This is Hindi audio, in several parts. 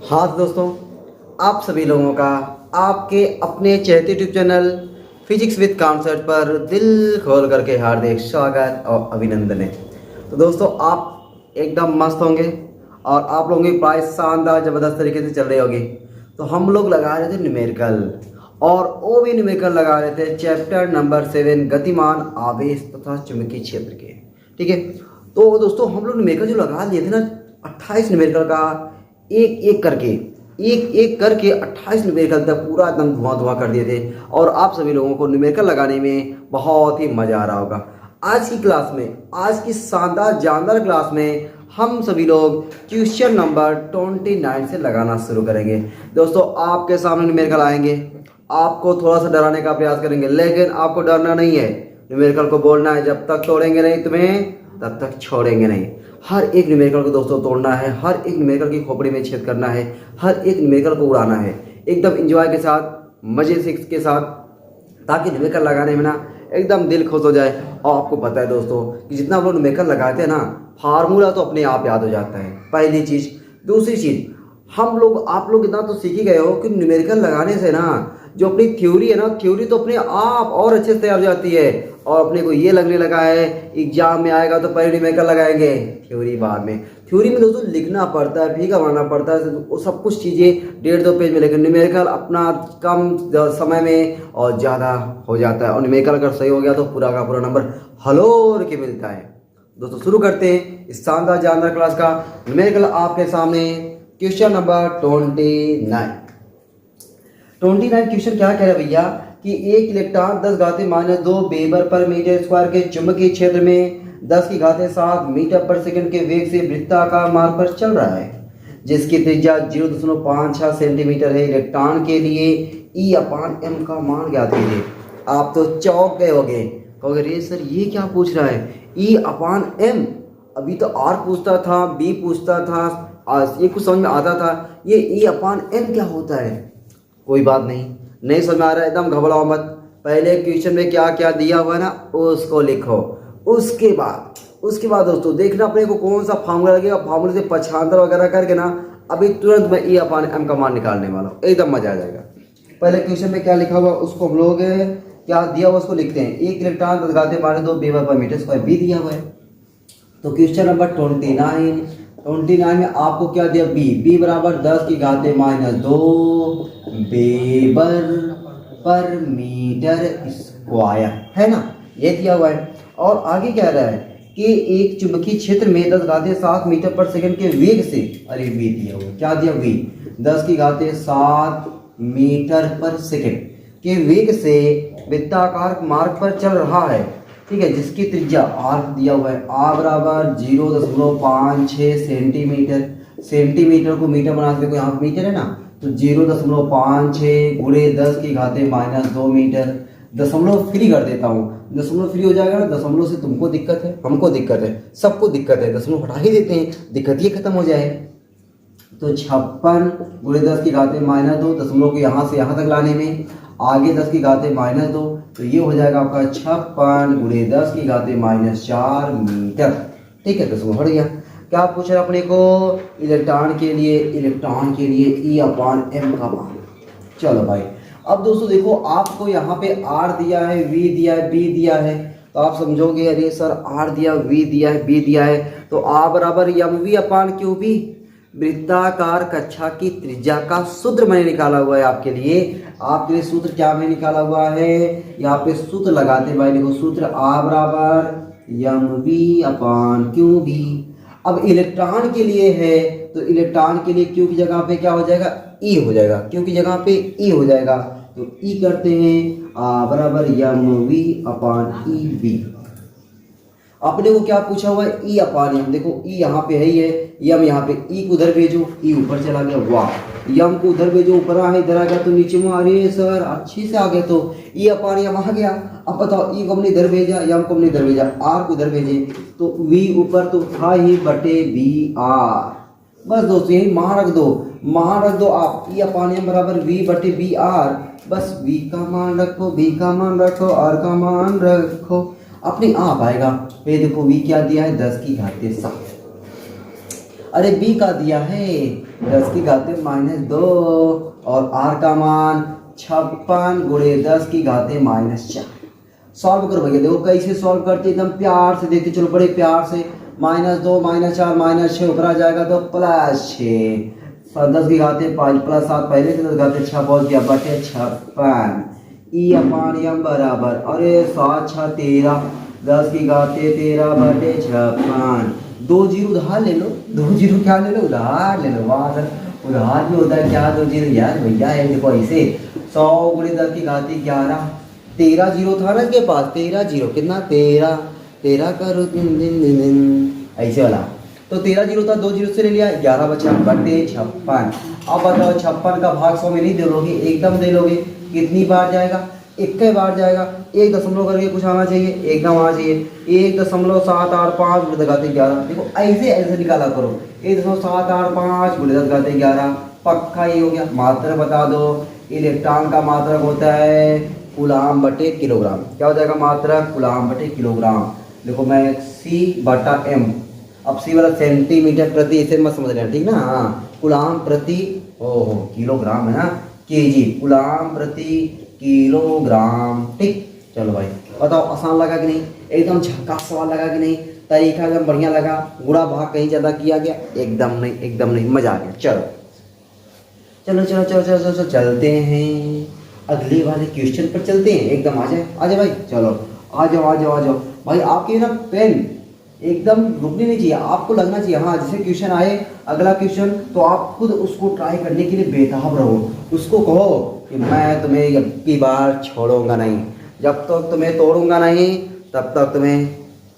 हाँ तो दोस्तों, आप सभी लोगों का आपके अपने चहते YouTube channel physics with concept पर दिल खोल करके हार्दिक स्वागत और अभिनंदन है। तो दोस्तों, आप एकदम मस्त होंगे और आप लोगों की पढ़ाई शानदार ज़बरदस्त तरीके से चल रही होगी। तो हम लोग लगा रहे थे न्यूमेरिकल, और वो भी न्यूमेरिकल लगा रहे थे चैप्टर नंबर 7 गतिमान आवेश तथा चुंबकीय क्षेत्र के। ठीक है, तो दोस्तों हम लोग न्यूमेरिकल जो लगा लिए थे ना, 28 न्यूमेरिकल का एक एक करके 28 न्यूमेरिकल तक पूरा एकदम धुआं धुआं कर दिए थे। और आप सभी लोगों को न्यूमेरिकल लगाने में बहुत ही मज़ा आ रहा होगा। आज की क्लास में, आज की शानदार जानदार क्लास में हम सभी लोग क्वेश्चन नंबर 29 से लगाना शुरू करेंगे। दोस्तों, आपके सामने न्यूमेरिकल आएंगे, आपको थोड़ा सा डराने का प्रयास करेंगे, लेकिन आपको डरना नहीं है। न्यूमेरिकल को बोलना है, जब तक तोड़ेंगे नहीं तुम्हें तब तक छोड़ेंगे नहीं। हर एक न्यूमेरिकल को दोस्तों तोड़ना है, हर एक न्यूमेरिकल की खोपड़ी में छेद करना है, हर एक न्यूमेरिकल को उड़ाना है एकदम इंजॉय के साथ, मजे से के साथ, ताकि न्यूमेरिकल लगाने में ना एकदम दिल खुश हो जाए। और आपको पता है दोस्तों कि जितना आप लोग न्यूमेरिकल लगाते हैं ना, फार्मूला तो अपने आप याद हो जाता है, पहली चीज़। दूसरी चीज़, आप लोग इतना तो सीख ही गए हो कि न्यूमेरिकल लगाने से ना जो अपनी थ्योरी है ना, थ्योरी तो अपने आप और अच्छे से तैयार हो जाती है। और अपने को ये लगने लगा है एग्जाम में आएगा तो पहले न्यूमेरिकल लगाएंगे, थ्योरी बाद में। थ्योरी में दोस्तों लिखना पड़ता है, फीका बनाना पड़ता है, वो सब कुछ चीज़ें 1.5-2 पेज में, लेकिन न्यूमेरिकल अपना कम समय में और ज़्यादा हो जाता है। और न्यूमेरिकल अगर सही हो गया तो पूरा का पूरा नंबर हलोर के मिलता है। दोस्तों शुरू करते हैं इस शानदार जानदार क्लास का। न्यूमेरिकल आपके सामने क्वेश्चन नंबर 29 क्वेश्चन क्या कह रहा है भैया कि एक इलेक्ट्रॉन 10⁻²2 वेबर पर मीटर स्क्वायर के चुंबकीय क्षेत्र में 10⁷ मीटर पर सेकंड के वेग से वृत्ताकार मार्ग पर चल रहा है, जिसकी त्रिज्या 0.56 सेंटीमीटर है। इलेक्ट्रॉन के लिए E/m का मान ज्ञात कीजिए। आप तो चौंक गए होगे, कहोगे रे सर ये क्या पूछ रहा है, E/m। अभी तो R पूछता था, B पूछता था, ये कुछ समझ में आता था, ये E/m क्या होता है। कोई बात नहीं समझ में आ रहा है, एकदम घबराओ मत। पहले क्वेश्चन में क्या क्या दिया हुआ है ना, उसको लिखो। उसके बाद दोस्तों देखना अपने को कौन सा फार्मूला लगेगा, फार्मूले से पक्षांतर वगैरह करके ना अभी तुरंत मैं E/m का मान निकालने वाला हूँ, एकदम मजा आ जाएगा। पहले क्वेश्चन में क्या लिखा हुआ उसको हम लोग क्या दिया हुआ उसको लिखते हैं। एक इलेक्ट्रॉन 10⁻² वेबर पर मीटर स्क्वायर बी दिया हुआ है। तो क्वेश्चन नंबर 29 में आपको क्या दिया, बी बराबर 10⁻² वेबर पर मीटर स्क्वायर है ना, ये दिया हुआ है। और आगे क्या रहा है कि एक चुंबकीय क्षेत्र में 10�7 मीटर पर सेकंड के वेग से, अरे वी दिया हुआ, क्या दिया, वी 10�7 मीटर पर सेकंड के वेग से वृत्ताकार मार्ग पर चल रहा है। ठीक है, जिसकी त्रिज्या आर दिया हुआ है, आर बराबर 0.56 सेंटीमीटर। सेंटीमीटर को मीटर बना सकते, यहाँ मीटर है ना, तो 0.56 गुणे 10⁻² मीटर। दशमलव फ्री कर देता हूँ, दशमलव फ्री हो जाएगा ना। दशमलव से तुमको दिक्कत है, हमको दिक्कत है, सबको दिक्कत है, दशमलव हटा ही देते हैं, दिक्कत ये खत्म हो जाए। तो 56 गुणे 10⁻², दशमलव को यहाँ से यहाँ तक लाने में आगे 10⁻², तो ये हो जाएगा आपका 56 गुणे 10⁻4 मीटर। ठीक है, दशमलव हट गया। क्या पूछ रहा अपने को, इलेक्ट्रॉन के लिए E/m का मान। चलो भाई, अब दोस्तों देखो आपको यहाँ पे R दिया है, V दिया है, B दिया है, तो आप समझोगे अरे सर R दिया, V दिया है, B दिया है, तो R बराबर mv/qb वृत्ताकार कक्षा की त्रिज्या का सूत्र मैंने निकाला हुआ है आपके लिए। आपके लिए सूत्र क्या मैंने निकाला हुआ है, यहाँ पे सूत्र लगाते भाई, देखो सूत्र R बराबर mv/qb। अब इलेक्ट्रॉन के लिए है, तो इलेक्ट्रॉन के लिए Q की जगह पे क्या हो जाएगा, E हो जाएगा, Q की जगह पे E हो जाएगा। तो E करते हैं, R बराबर mv/EB। अपने को क्या पूछा हुआ है, E/m। देखो E यहाँ पे है ही है, यम यहाँ पे, E को उधर भेजो, E ऊपर चला गया, वाह। यम को उधर भेजो, ऊपर है, इधर आ गया तो नीचे में, अरे सर अच्छे से आ गया, तो E/m आ गया। अब बताओ E को हमने इधर भेजा, यम को हमने इधर भेजा, R को उधर भेजे, तो V ऊपर तो था ही बटे BR। बस दोस्तों यही मान रख दो आप, E/m बराबर V/BR। बस V का मान रखो, B का मान रखो, R का मान रखो, अपने आप आएगा। ये देखो V क्या दिया है, 10�7। अरे बी का दिया है 10 की घाते -2 और आर का मान 56 गुणे 10 की घाते -4। सॉल्व करो भैया। देखो कैसे सॉल्व करते एकदम प्यार से देखते चलो, बड़े प्यार से। -2 -4 -6 ऊपर आ जाएगा तो +6। 10 की घाते 5 +7 पहले से 10 घाते 6 पहुंच गया बटे 56। ई अपान यम बराबर, अरे 7 6 13, 10 की घाते 13 बटे 56। 2 जीरो उधार ले लो, 2 जीरो क्या ले लो, उधार ले लो। वाह सर, उधार भी होता है क्या 2 जीरो यार भैया है। देखो ऐसे 100 गुणे 10 की घाते 11, 13 जीरो था ना इसके पास, 13 जीरो कितना 13, 13 करो दिन दिन दिन दिन ऐसे वाला। तो 13 जीरो था, 2 जीरो से ले लिया, 11 बचा बटे 56। अब बताओ 56 का भाग 100 में नहीं दे लोगे, एकदम दे लोगे। कितनी बार जाएगा, एक कई बार जाएगा। 1 दशमलव करके कुछ आना चाहिए, एकदम आना चाहिए। 1.785 गुणे 10 घाते 11। देखो ऐसे ऐसे निकाला करो, 1.785 गुणे 10 घाते 11। पक्का ये हो गया। मात्रक बता दो, इलेक्ट्रॉन का मात्रक होता है कूलाम बटे किलोग्राम। क्या हो जाएगा मात्रक, कूलाम बटे किलोग्राम। देखो मैं C/m, अब C वाला सेंटीमीटर प्रति, इसे मत समझ लेना ठीक ना। हाँ, कूलाम प्रति ओहो किलोग्राम है ना, केजी, कूलाम प्रति किलोग्राम। ठीक, चलो भाई बताओ आसान लगा कि नहीं, एकदम झक्कास सवाल लगा कि नहीं, तरीका एकदम बढ़िया लगा, गुणा भाग कहीं ज़्यादा किया गया, एकदम नहीं, एकदम नहीं, मजा आ गया। चलो चलो चलो चलो चलो चलो चलते हैं अगले वाले क्वेश्चन पर चलते हैं। एकदम आ जाए, आ जाए भाई, चलो आ जाओ आ जाओ आ जाओ भाई। आपके ना पेन एकदम रुकनी नहीं चाहिए, आपको लगना चाहिए हाँ जैसे क्वेश्चन आए अगला क्वेश्चन तो आप खुद उसको ट्राई करने के लिए बेताब रहो। उसको कहो कि मैं तुम्हें अब की बार छोड़ूंगा नहीं, जब तक तुम्हें तोड़ूंगा नहीं तब तक तुम्हें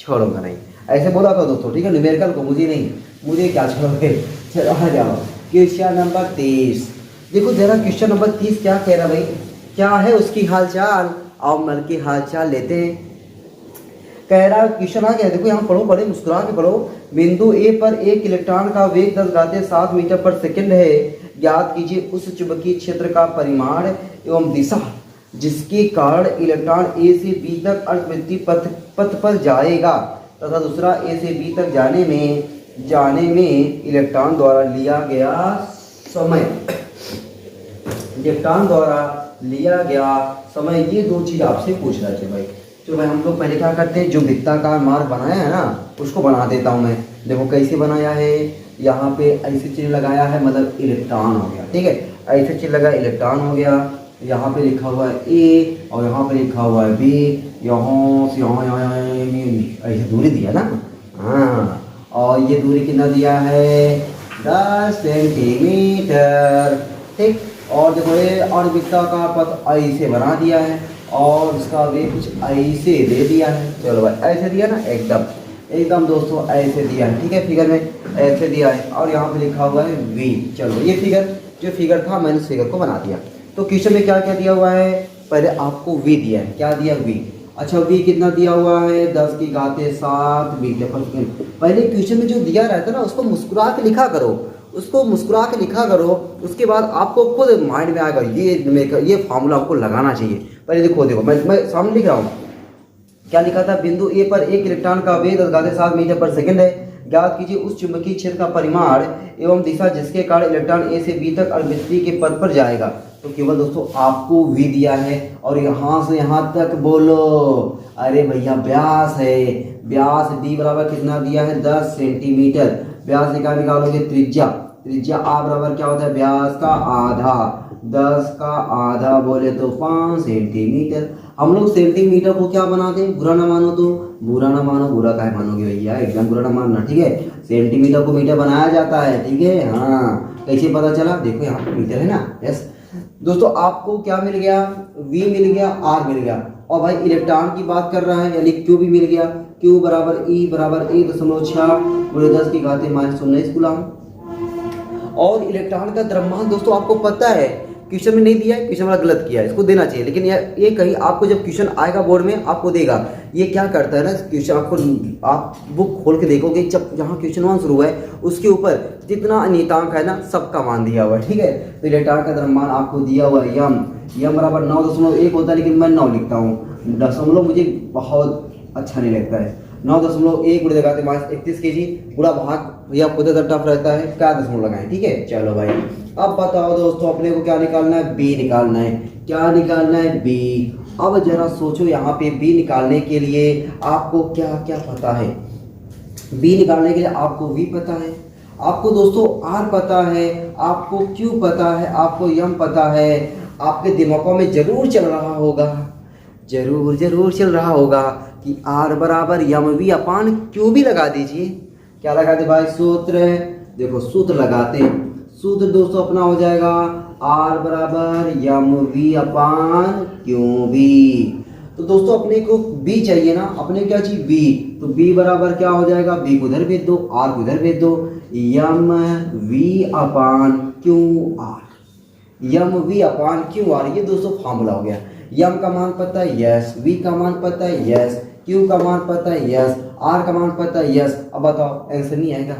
छोड़ूंगा नहीं, ऐसे बोला करो दोस्तों। ठीक है, न्यूमेरिकल को, मुझे नहीं, मुझे क्या छोड़ोगे। चलो आ जाओ क्वेश्चन नंबर 30। देखो जरा क्वेश्चन नंबर 30 क्या कह रहा भाई, क्या है उसकी हालचाल। आओ नल की हालचाल लेते हैं। कह रहा क्वेश्चन आ गया, देखो यहाँ पढ़ो, बड़े मुस्कुरा के पढ़ो। बिंदु ए पर एक इलेक्ट्रॉन का वेग 10 घाते 7 मीटर पर सेकंड है। ज्ञात कीजिए उस चुंबकीय क्षेत्र का परिमाण एवं दिशा जिसके कारण इलेक्ट्रॉन ए से बी तक अर्धवृत्तीय पथ पर जाएगा तथा दूसरा ए से बी तक जाने में इलेक्ट्रॉन द्वारा लिया गया समय। इलेक्ट्रॉन द्वारा लिया गया समय, ये 2 चीज आपसे पूछ रहा है भाई। तो भाई हम लोग पहले क्या करते हैं, जो वृत्ताकार मार्ग बनाया है ना उसको बना देता हूँ मैं। देखो कैसे बनाया है, यहाँ पे ऐसे चिन्ह लगाया है, मतलब इलेक्ट्रॉन हो गया। ठीक है, ऐसे चिन्ह लगा इलेक्ट्रॉन हो गया। यहाँ पे लिखा हुआ है ए और यहाँ पे लिखा हुआ है बी, यहाँ से यहाँ ऐसे दूरी दिया ना। हाँ, और ये दूरी कितना दिया है 10 सेंटीमीटर। ठीक, और देखो ये अणुवृत्ताकार पथ ऐसे बना दिया है और इसका वेग कुछ ऐसे दे दिया है। चलो भाई ऐसे दिया ना, एकदम एकदम दोस्तों ऐसे दिया है। ठीक है, फिगर में ऐसे दिया है और यहाँ पे लिखा हुआ है v। चलो ये फिगर जो फिगर था मैंने उस फिगर को बना दिया। तो क्वेश्चन में क्या क्या दिया हुआ है, पहले आपको v दिया है, क्या दिया v। अच्छा v कितना दिया हुआ है 10 की घाते 7 मीटर पर सेकंड। पहले क्वेश्चन में जो दिया रहता है ना उसको मुस्कुरा के लिखा करो, उसको मुस्कुरा के लिखा करो। उसके बाद आपको खुद माइंड में आएगा ये फार्मूला आपको लगाना चाहिए। पहले देखो मैं सामने लिख रहा हूँ, क्या लिखा था, बिंदु ए पर एक इलेक्ट्रॉन का वेग 10 घाते 7 मीटर पर सेकंड है। ज्ञात कीजिए उस चुंबकीय क्षेत्र का परिमाण एवं दिशा जिसके कारण इलेक्ट्रॉन ए से बी तक अर्धवृत्तीय के पथ पर जाएगा। तो केवल दोस्तों आपको v दिया है और यहाँ से यहाँ तक बोलो। अरे भैया व्यास है, व्यास d बराबर कितना दिया है 10 सेंटीमीटर। व्यास निकालोगे त्रिज्या, त्रिज्या आ बराबर क्या होता है व्यास का आधा, 10 का आधा बोले तो 5 सेंटीमीटर। हम लोग सेंटीमीटर को क्या बनाते हैं, बुरा ना मानो तो, बुरा ना मानो, बुरा काहे मानोगे भैया, एकदम बुरा ना मानना। ठीक है, सेंटीमीटर को मीटर बनाया जाता है। ठीक है, हाँ कैसे पता चला, देखो यहाँ पे मीटर है ना। यस दोस्तों, आपको क्या मिल गया, v मिल गया, r मिल गया। और भाई इलेक्ट्रॉन की बात कर रहा है यानी q भी मिल गया। q बराबर E बराबर 1.6 गुणे 10 की घाते -19 कूलम। और इलेक्ट्रॉन का द्रव्यमान दोस्तों आपको पता है, क्वेश्चन में नहीं दिया है, क्वेश्चन वाला गलत किया है, इसको देना चाहिए। लेकिन ये कहीं आपको जब क्वेश्चन आएगा बोर्ड में आपको देगा। ये क्या करता है ना, क्वेश्चन आपको आप बुक खोल के देखोगे, जब जहाँ क्वेश्चन 1 शुरू है उसके ऊपर जितना नियतांक है ना सबका मान दिया हुआ है। ठीक है, तो इलेक्ट्रॉन का द्रव्यमान आपको दिया हुआ है यम बराबर 9.1 होता है, लेकिन मैं 9 लिखता हूँ। दशमलव मुझे बहुत अच्छा नहीं लगता है। 9.1 गुणे लगाते माइनस 31 kg पूरा भाग या खुद टफ रहता है, क्या दशमलव लगाएं। ठीक है, चलो भाई अब बताओ दोस्तों अपने को क्या निकालना है, बी निकालना है। क्या निकालना है, बी। अब जरा सोचो यहाँ पे बी निकालने के लिए आपको क्या क्या पता है। बी निकालने के लिए आपको वी पता है, आपको दोस्तों आर पता है, आपको क्यू पता है, आपको यम पता है। आपके दिमागों में जरूर चल रहा होगा, जरूर जरूर चल रहा होगा कि आर बराबर यम वी अपान क्यू भी लगा दीजिए। क्या लगाते भाई, सूत्र है, देखो सूत्र लगाते हैं। सूत्र दोस्तों अपना हो जाएगा आर बराबर M V upon Q V. तो दोस्तों अपने को बी चाहिए ना, अपने क्या चाहिए, बी। तो बी बराबर क्या हो जाएगा, बी को उधर भेज दो, आर को उधर भेज दो, यम वी अपान क्यू आर। यम वी अपान क्यू आर, ये दोस्तों फॉर्मूला हो गया। यम का मान पता है, यस। वी का मान पता है, यस। क्यू का मान पता है, यस। आर का मान पता है, यस। अब बताओ आंसर नहीं आएगा,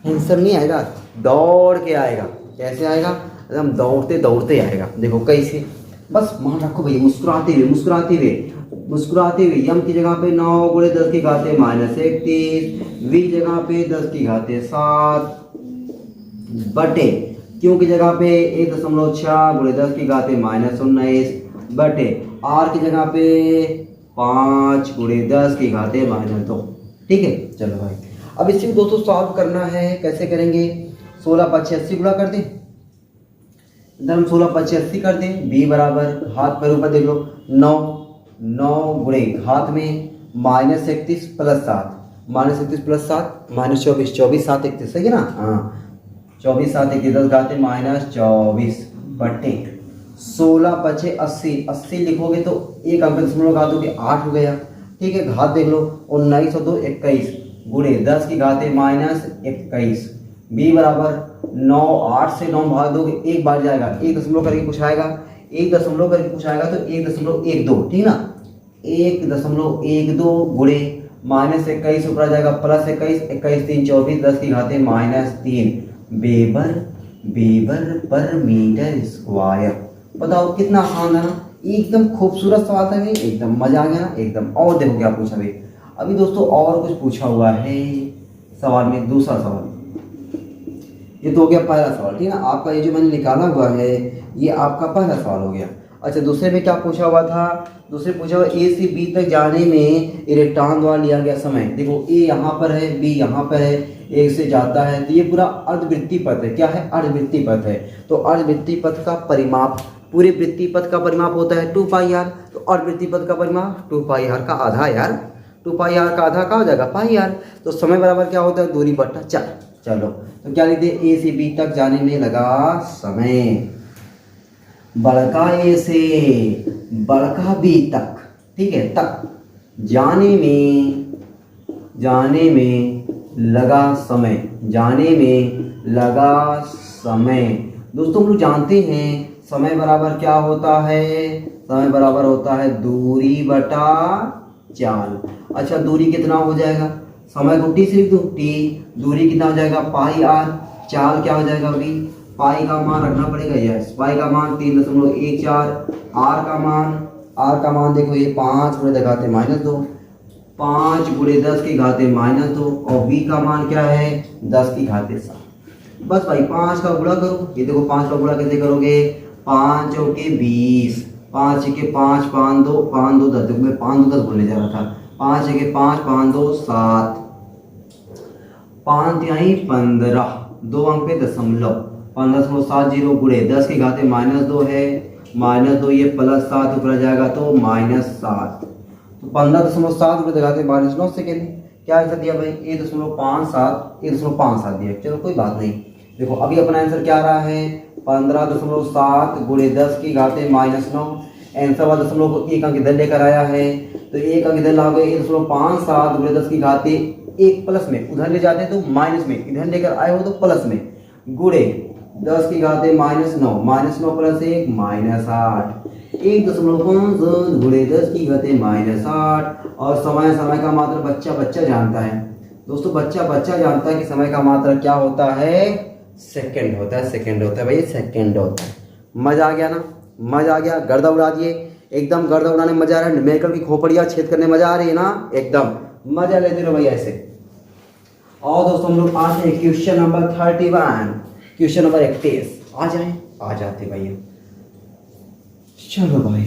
आंसर नहीं आएगा, दौड़ के आएगा। कैसे आएगा, एकदम दौड़ते दौड़ते आएगा। देखो कैसे, बस मान रखो भैया, मुस्कुराते हुए मुस्कुराते हुए मुस्कुराते हुए। यम की जगह पे 9 गुणे 10 की घाते माइनस 31, वी की जगह पे 10 की घाते 7 बटे क्यू की जगह पे 1.6 गुणे 10 की घाते माइनस 19 बटे आर की जगह पे 5 गुणे 10 की घाते माइनस 2। ठीक है, चलो भाई अब इसी को दोस्तों सॉल्व करना है। कैसे करेंगे, 16 5 80 गुणा कर दें, इधर 16 5 80 कर दें। बी बराबर हाथ पर ऊपर देख लो, 9 गुणे घात में minus 31 plus 7, minus 31 plus 7 minus 24, 24 7 31 सही है ना, हाँ 24 7 31 10 घाते माइनस 24 बटे 16 5 80, 80 लिखोगे तो एक अंक दशमलव लगा दोगे 8 हो गया। ठीक है, घात देख लो, 19 और 2 21 गुणे 10 की घाते माइनस 21। बी बराबर 9, 8 से 9 भाग दोगे, एक बार जाएगा, एक दशमलव करके कुछ आएगा, एक दशमलव करके कुछ आएगा तो 1.12, ठीक ना, 1.12 गुणे माइनस 21 ऊपर आ जाएगा प्लस 21, 21 3 24 10 की घाते माइनस 3 वेबर पर मीटर स्क्वायर। बताओ कितना आसान है ना, एकदम खूबसूरत सवाल था नहीं, एकदम मजा आ गया ना एकदम। और देखो क्या पूछा भाई, अभी दोस्तों और कुछ पूछा हुआ है सवाल में, दूसरा सवाल। ये तो हो गया पहला सवाल, ठीक है ना, आपका ये जो मैंने निकाला हुआ है ये आपका पहला सवाल हो गया। अच्छा, दूसरे में क्या पूछा हुआ था, दूसरे पूछा हुआ ए से बी तक जाने में इलेक्ट्रॉन द्वारा लिया गया समय। देखो ए यहाँ पर है, बी यहाँ पर है, ए से जाता है, तो ये पूरा अर्धवृत्तीय पथ है। क्या है, अर्धवृत्तीय पथ है। तो अर्धवृत्तीय पथ का परिमाप, पूरे वृत्तीय पथ का परिमाप होता है 2 पाई आर। तो अर्धवृत्तीय पथ का परिमाप 2 पाई आर का आधा यार, 2 पाई आर का आधा का हो जाएगा पाई आर। तो समय बराबर क्या होता है, दूरी बट्टा 4। चलो तो क्या लिखते हैं, ए से बी तक जाने में लगा समय, बड़का ए से बड़का बी तक, ठीक है, तक जाने में लगा समय, जाने में लगा समय। दोस्तों हम लोग जानते हैं समय बराबर क्या होता है, समय बराबर होता है दूरी बटा चाल। अच्छा, दूरी कितना हो जाएगा, समय को टी से लिख दो, टी, दूरी कितना हो जाएगा पाई आर, चाल क्या हो जाएगा अभी, पाई का मान रखना पड़ेगा, यस, पाई का मान 3.14, आर का मान देखो ये 5 गुणे 10 घाते माइनस 2, 5 गुणे 10 की घाते माइनस 2, और बी का मान क्या है 10 की घाते 7। बस भाई 5 का गुणा करो, ये देखो 5 का गुणा कैसे करोगे, 5 चौके 20, 5 के 5 5 2 5 2 10, देखो मैं 5 2 10 बोलने जा रहा था, 5 के 5 5 2 7, 5 तिहाई 15, 2 अंक पे दशमलव, 15.70 गुणे 10 की घाते माइनस 2 है, माइनस 2 ये प्लस 7 ऊपर आ जाएगा तो माइनस 7। तो 15.7 ऊपर घाते माइनस 9 सेकेंड। क्या आंसर दिया भाई, 1.57 दिया। चलो कोई बात नहीं, देखो अभी अपना आंसर क्या आ रहा है, 15.7 गुणे 10 की घाते माइनस 9। आंसर वाला दशमलव को एक अंक इधर लेकर आया है, तो एक अंक इधर लाओगे, 1.57 गुणे 10 की घाते एक प्लस में उधर ले जाते हैं तो माइनस में, इधर लेकर आए हो तो प्लस में, गुणे 10 की घाते माइनस 9, माइनस 9 प्लस 1 माइनस 8, 1.5 गुणे 10 की घाते माइनस 8। और समय का मात्रा बच्चा जानता है दोस्तों, बच्चा जानता है कि समय का मात्रा क्या होता है, सेकंड होता है, सेकंड होता है भाई, सेकंड होता है। मजा आ गया ना, मजा आ गया, गर्दा उड़ा दिए एकदम, गर्दा उड़ाने में मजा आ रहा है, न्यूमेरिकल की खोपड़ियाँ छेद करने मजा आ रही है ना एकदम। मजा लेते रहो भाई ऐसे। और दोस्तों हम लोग आते हैं क्वेश्चन नंबर 31, क्वेश्चन नंबर 31। आ जाए, आ जाते भैया। चलो भाई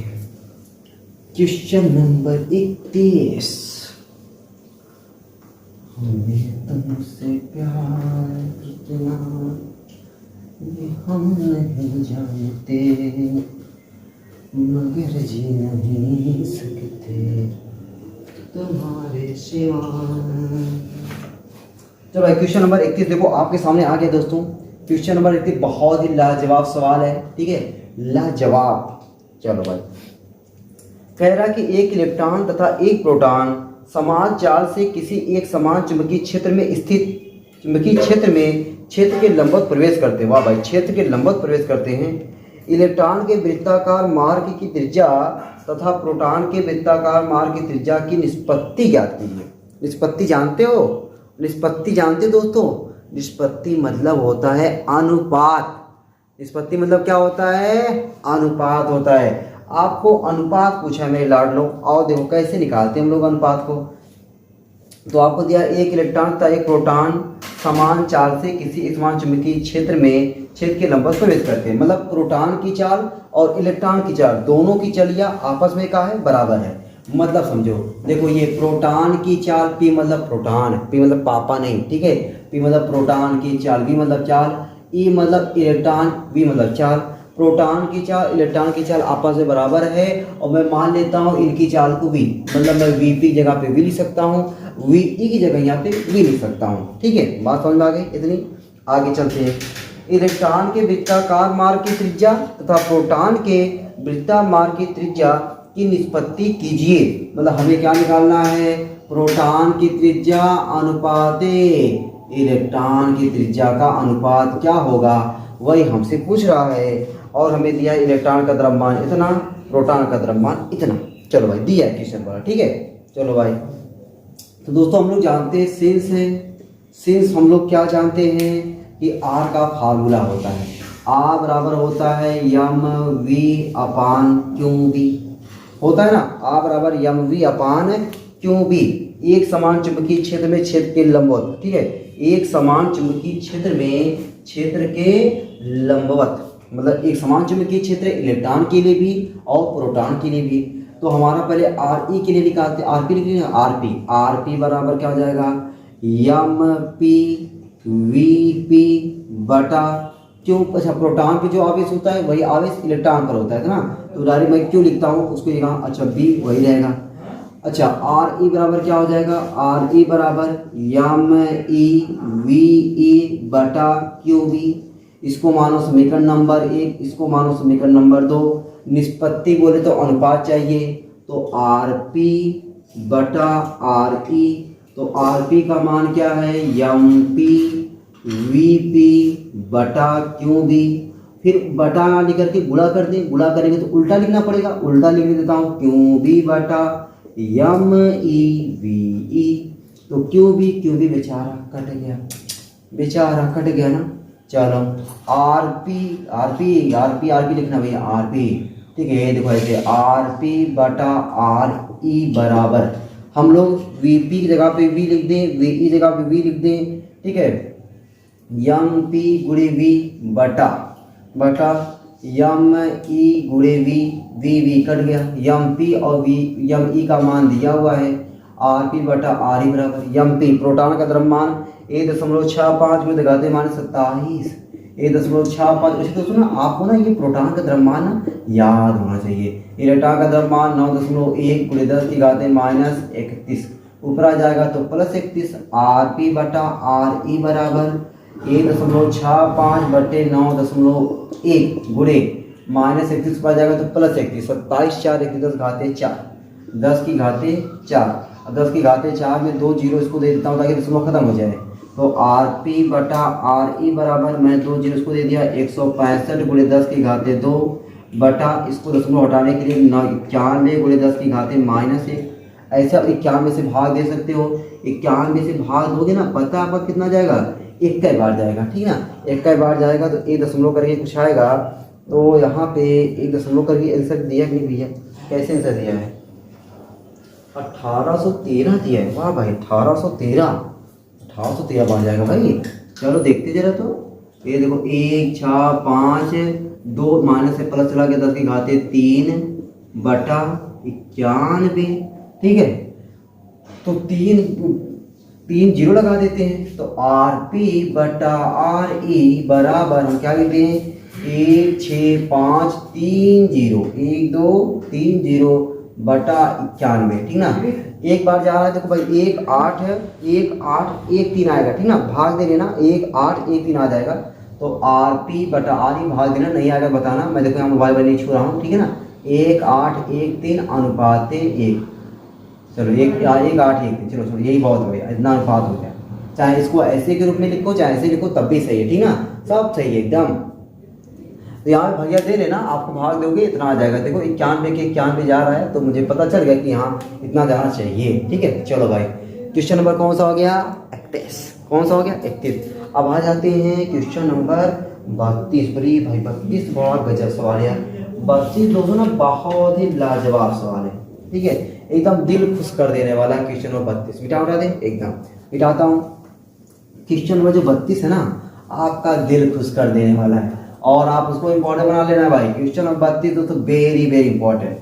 क्वेश्चन नंबर 31। हमें तुमसे प्यार कितना ये हम नहीं जानते, मगर जी नहीं सकते तुम्हारे सिवा। चलो भाई क्वेश्चन नंबर 31 देखो आपके सामने आ गया दोस्तों। क्वेश्चन नंबर 31 बहुत ही लाजवाब सवाल है, ठीक है, लाजवाब। चलो भाई कह रहा कि एक इलेक्ट्रॉन तथा एक प्रोटॉन समान चाल से किसी एक समान चुंबकीय क्षेत्र में स्थित चुंबकीय क्षेत्र में क्षेत्र के लंबवत प्रवेश करते हैं। वाह भाई, क्षेत्र के लंबवत प्रवेश करते हैं। इलेक्ट्रॉन के वृत्ताकार मार्ग की त्रिज्या तथा प्रोटॉन के वृत्ताकार मार्ग की त्रिज्या की निष्पत्ति ज्ञात कीजिए। निष्पत्ति जानते हो? निष्पत्ति जानते हो दोस्तों? निष्पत्ति मतलब होता है अनुपात। निष्पत्ति मतलब क्या होता है? अनुपात होता है। आपको अनुपात पूछा है मेरे लाडलो, आओ देखो कैसे निकालते हैं हम लोग अनुपात को। तो आपको दिया एक इलेक्ट्रॉन तथा एक प्रोटॉन समान चाल से किसी एक समान चुंबकीय क्षेत्र में क्षेत्र के लंबवत प्रवेश करते हैं। मतलब प्रोटॉन की चाल और इलेक्ट्रॉन की चाल दोनों की चलिया आपस में क्या है? बराबर है। मतलब समझो, देखो ये प्रोटॉन की चाल, पी मतलब प्रोटॉन, पी मतलब पापा नहीं, ठीक है, पी मतलब प्रोटॉन की चाल, वी मतलब चाल, ई मतलब इलेक्ट्रॉन, वी मतलब चाल। प्रोटॉन की चाल इलेक्ट्रॉन की चाल आपस में बराबर है और मैं मान लेता हूँ इनकी चाल को वी, मतलब मैं वी पी जगह पे वी लिख सकता हूँ, वी ई की जगह यहाँ पे वी लिख सकता हूँ। ठीक है, बात समझ में आ गई इतनी? आगे चलते हैं। इलेक्ट्रॉन के वृत्ताकार मार्ग की त्रिज्या तथा प्रोटॉन के वृत्ताकार मार्ग की त्रिज्या की निष्पत्ति कीजिए। मतलब हमें क्या निकालना है? प्रोटॉन की त्रिज्या अनुपाते इलेक्ट्रॉन की त्रिज्या का अनुपात क्या होगा, वही हमसे पूछ रहा है। और हमें दिया है इलेक्ट्रॉन का द्रव्यमान इतना, प्रोटॉन का द्रव्यमान इतना। चलो भाई दिया है क्वेश्चन वाला, ठीक है। चलो भाई तो दोस्तों हम लोग जानते हैं सिंस है, सिंस हम लोग क्या जानते हैं कि आर का फार्मूला होता है, आर बराबर होता है M V upon Q B, होता है ना, आर बराबर M V upon Q B. एक समान चुंबकीय क्षेत्र में क्षेत्र के लंबवत, ठीक है, एक समान चुंबकीय क्षेत्र में क्षेत्र के लंबवत, मतलब एक समान चुंबकीय क्षेत्र इलेक्ट्रॉन के लिए भी और प्रोटॉन के लिए भी। तो हमारा पहले आर ई के लिए निकालते, आर पी लिखेंगे, आर पी बराबर क्या हो जाएगा? यम पी वी पी बटा क्यों, अच्छा प्रोटॉन पे जो आवेश होता है वही आवेश इलेक्ट्रॉन पर होता है ना, तो डायरेक्ट मैं क्यों लिखता हूँ उसको यहाँ, अच्छा बी वही रहेगा। अच्छा आर ई बराबर क्या हो जाएगा? आर ई बराबर यम ई वी ई बटा क्यू बी। इसको मानो समीकरण नंबर 1, इसको मानो समीकरण नंबर 2। निष्पत्ति बोले तो अनुपात चाहिए, तो आर पी बटा आर ई, तो आर पी का मान क्या है? यम पी वी पी बटा क्यू बी। फिर बटा लिख करके गुणा कर दें, गुणा करेंगे तो उल्टा लिखना पड़ेगा, उल्टा लिख देता हूँ क्यू बी बटा यम ई वी ई। तो क्यू बी बेचारा कट गया, बेचारा कट गया ना। चलो आर पी लिखना भैया, आर पी, ठीक है। देखो ऐसे आर पी बटा आर ई बराबर, हम लोग वी पी की जगह पे वी लिख दें, वी ई जगह पे वी लिख दें, ठीक है, यम पी गुणे वी बटा यम ई गुणे वी, वी कट गया, यम पी और वी यम ई का मान दिया हुआ है, आर पी बटा आर ई बराबर यम पी, प्रोटॉन का द्रव्यमान 1.65 में घाते माइनस 27, 1.65। इसी दोस्तों ना आपको ना ये प्रोटॉन का द्रव्यमान ना याद होना चाहिए। इलेक्ट्रॉन का द्रव्यमान 9.1 × 10 की घाते माइनस 31, ऊपर आ जाएगा तो प्लस 31, आर पी बटा आर ई बराबर 1.65 बटे 9.1 गुणे माइनस 31 पर जाएगा तो प्लस 31, 27 4 31 10 घाते 4, 10 की घाते 4, 10 की घाते 4 में 2 जीरो इसको दे देता हूँ ताकि दशमलव खत्म हो जाए। तो आर पी बटा आर ई बराबर, मैं 2 जीरो इसको दे दिया 165 गुणे 10 की घाते 2 बटा इसको दशमलव हटाने के लिए 91 गुणे 10 की घाते माइनस 1। ऐसा 91 से भाग दे सकते हो, 91 से भाग दोगे ना पता आपका कितना जाएगा? 1 बार जाएगा, ठीक है ना, 1 बार जाएगा तो 1 दशमलव करके कुछ आएगा। तो यहाँ पे 1 दशमलव करके आंसर दिया कि नहीं भैया? कैसे आंसर दिया है? 1813 दिया है, वाह भाई 1813 बन जाएगा भाई। चलो देखते जरा, तो ये देखो 1 6 5 2 माइनस से प्लस चला गया 10 की घाते 3/91, ठीक है। तो तीन जीरो लगा देते हैं, तो RP/RE बराबर हम क्या लिखते हैं 1 6 5 3 0 1 2 3 0 बटा 91, ठीक ना। एक बार जा रहा है, देखो भाई 1 8 1 8 1 3 आएगा, ठीक ना। भाग दे लेना 1 8 1 3 आ जाएगा, तो RP/RE भाग देना, नहीं आएगा बताना। मैं देखो यहाँ मोबाइल पर नहीं छू रहा हूँ, ठीक है ना। 1 8 1 3 अनुपात 1, चलो 1 8 1 3, चलो यही बहुत हो गया, इतना अनुपात हो गया। चाहे इसको ऐसे के रूप में लिखो चाहे ऐसे लिखो तब भी सही है, ठीक ना, सब सही है एकदम। तो यहाँ पे भैया दे लेना, आपको भाग दोगे इतना आ जाएगा। देखो 91 के 91 जा रहा है, तो मुझे पता चल गया कि यहाँ इतना जाना चाहिए, ठीक है। चलो भाई क्वेश्चन नंबर कौन सा हो गया 31, कौन सा हो गया 31। अब आ जाते हैं क्वेश्चन नंबर 32 पर। भाई 32 बहुत गजब सवाल है, 32 दोस्तों ना बहुत ही लाजवाब सवाल है, ठीक है, एकदम दिल खुश कर देने वाला है क्वेश्चन नंबर 32। मिटा दे, एकदम मिटाता हूँ। क्वेश्चन नंबर जो 32 है ना, आपका दिल खुश कर देने वाला है, और आप उसको इम्पोर्टेंट बना लेना भाई। क्वेश्चन नंबर 32 दोस्तों वेरी वेरी इंपॉर्टेंट,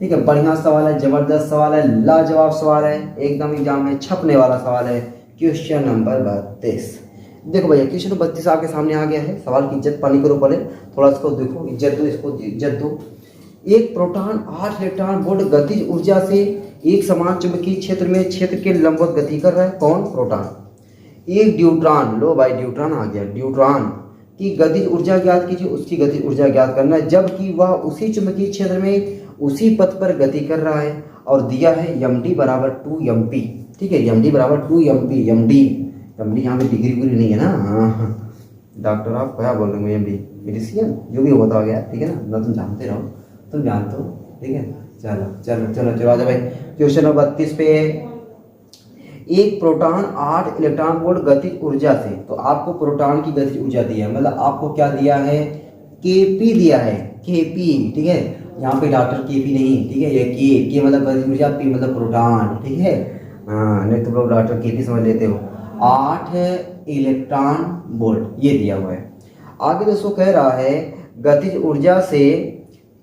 ठीक है, बढ़िया सवाल है, जबरदस्त सवाल है, लाजवाब सवाल है, एकदम एग्जाम में छपने वाला सवाल है। क्वेश्चन नंबर 32, देखो भैया क्वेश्चन नंबर 32 आपके सामने आ गया है। सवाल की इज्जत पानी करो पहले, थोड़ा इसको देखो, इज्जत दो, इसको इज्जत दो। एक प्रोटॉन 8 इलेक्ट्रॉन वोल्ट गतिज ऊर्जा से एक समान चुंबकीय क्षेत्र में क्षेत्र के लंबवत गति कर रहा है, कौन प्रोटॉन। एक ड्यूट्रॉन, लो भाई ड्यूट्रॉन आ गया, ड्यूट्रॉन की गतिज ऊर्जा ज्ञात कीजिए, उसकी गतिज ऊर्जा ज्ञात करना है जबकि वह उसी चुंबकीय क्षेत्र में उसी पथ पर गति कर रहा है, और दिया है md बराबर 2mp, ठीक है, md बराबर 2mp। md यहाँ पे डिग्री पूरी नहीं है ना, हाँ डॉक्टर आप क्या बोल रहे हो, md मेडिसिन जो भी होता हो गया, ठीक है ना तुम जानते रहो, तुम जानते हो, ठीक है। चलो चलो चलो चलो आ जाओ भाई क्वेश्चन नंबर 32 पे। एक प्रोटॉन 8 इलेक्ट्रॉन वोल्ट गतिज ऊर्जा से, तो आपको प्रोटॉन की गतिज ऊर्जा दी है, मतलब आपको क्या दिया है Kp दिया है, Kp, ठीक है, यहाँ पे डॉक्टर Kp नहीं, ठीक है, ये के मतलब गतिज ऊर्जा, P मतलब प्रोटॉन, ठीक है, हाँ नहीं तुम लोग डॉक्टर Kp समझ लेते हो। 8 इलेक्ट्रॉन वोल्ट ये दिया हुआ है। आगे दोस्तों कह रहा है गतिज ऊर्जा से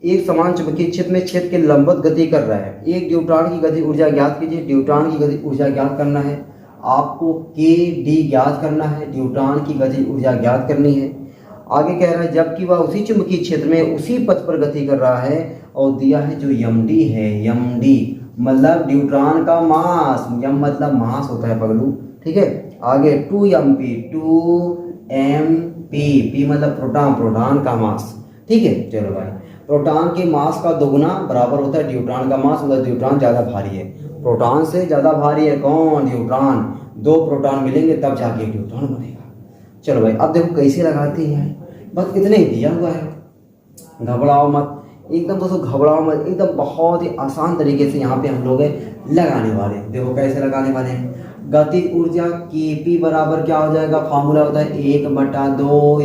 एक समान चुंबकीय क्षेत्र में क्षेत्र के लंबवत गति कर रहा है। एक न्यूट्रॉन की गति ऊर्जा ज्ञात कीजिए, न्यूट्रॉन की गति ऊर्जा ज्ञात करना है आपको, के डी ज्ञात करना है, न्यूट्रॉन की गति ऊर्जा ज्ञात करनी है। आगे कह रहा है जबकि वह उसी चुंबकीय क्षेत्र में उसी पथ पर गति कर रहा है, और दिया है जो md है, md मतलब न्यूट्रॉन का मास, m मतलब मास होता है पगलू, ठीक है। आगे 2mp, 2mp, p मतलब प्रोटॉन, प्रोटॉन का मास, ठीक है। चलो भाई प्रोटॉन के मास का दोगुना बराबर होता है न्यूट्रॉन का मास, मतलब न्यूट्रॉन ज़्यादा भारी है, प्रोटॉन से ज़्यादा भारी है कौन, न्यूट्रॉन। 2 प्रोटॉन मिलेंगे तब जाके न्यूट्रॉन बनेगा। चलो भाई अब देखो कैसे लगाते हैं, बस इतने ही दिया हुआ है, घबराओ मत एकदम दोस्तों, घबराओ मत एकदम, बहुत ही आसान तरीके से यहाँ पे हम लोग लगाने वाले हैं। देखो कैसे लगाने वाले हैं, गतिज ऊर्जा Kp बराबर क्या हो जाएगा, फार्मूला होता है 1/2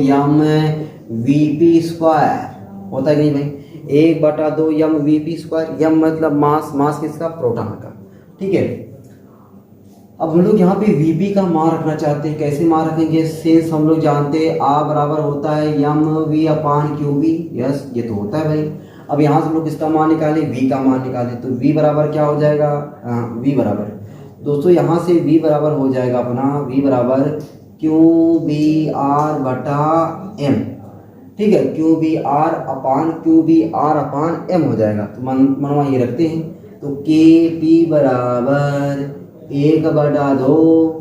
mvp² होता है नहीं भाई, 1/2 mvp², m मतलब मास, मास किसका, प्रोटॉन का, ठीक है। अब हम लोग यहाँ पे vp का मान रखना चाहते हैं, कैसे मान रखेंगे, सेंस हम लोग जानते हैं आ बराबर होता है mv/qb, यस ये तो होता है भाई। अब यहाँ से हम लोग किसका मान निकाले, v का मान निकाले, तो v बराबर क्या हो जाएगा, v बराबर दोस्तों यहाँ से v बराबर हो जाएगा अपना, v बराबर qbr/m, ठीक है, qbr/m हो जाएगा। तो मनवा ये रखते हैं, तो Kp बराबर 1/2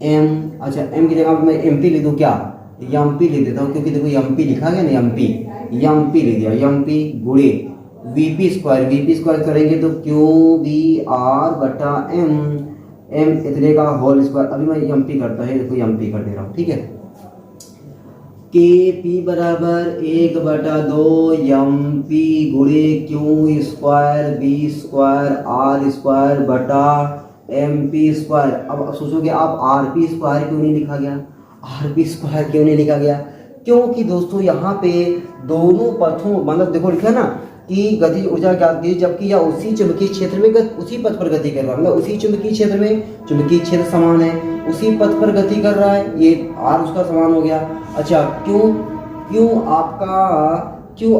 m, अच्छा m की जगह मैं mp लिख दूँ क्या, mp लिख देता हूँ, क्योंकि देखो mp लिखा गया ना, mp लिख दिया, mp गुणे vp² करेंगे तो qbr/m, m इतने का होल स्क्वायर, अभी मैं mp करता है, देखो mp कर दे रहा हूँ, ठीक है। Kp बराबर 1/2 mp गुणे q² b² r² अब सोचोगे आप rp² क्यों नहीं लिखा गया, क्योंकि दोस्तों यहाँ पे दोनों पथों मतलब देखो लिखा है ना, की गतिज ऊर्जा ज्ञात की, जबकि यह उसी चुंबकीय क्षेत्र में उसी पथ पर गति कर रहा है, मतलब उसी चुंबकीय क्षेत्र में, चुंबकीय क्षेत्र समान है, उसी पथ पर गति कर रहा है, ये r उसका समान हो गया। अच्छा, क्यों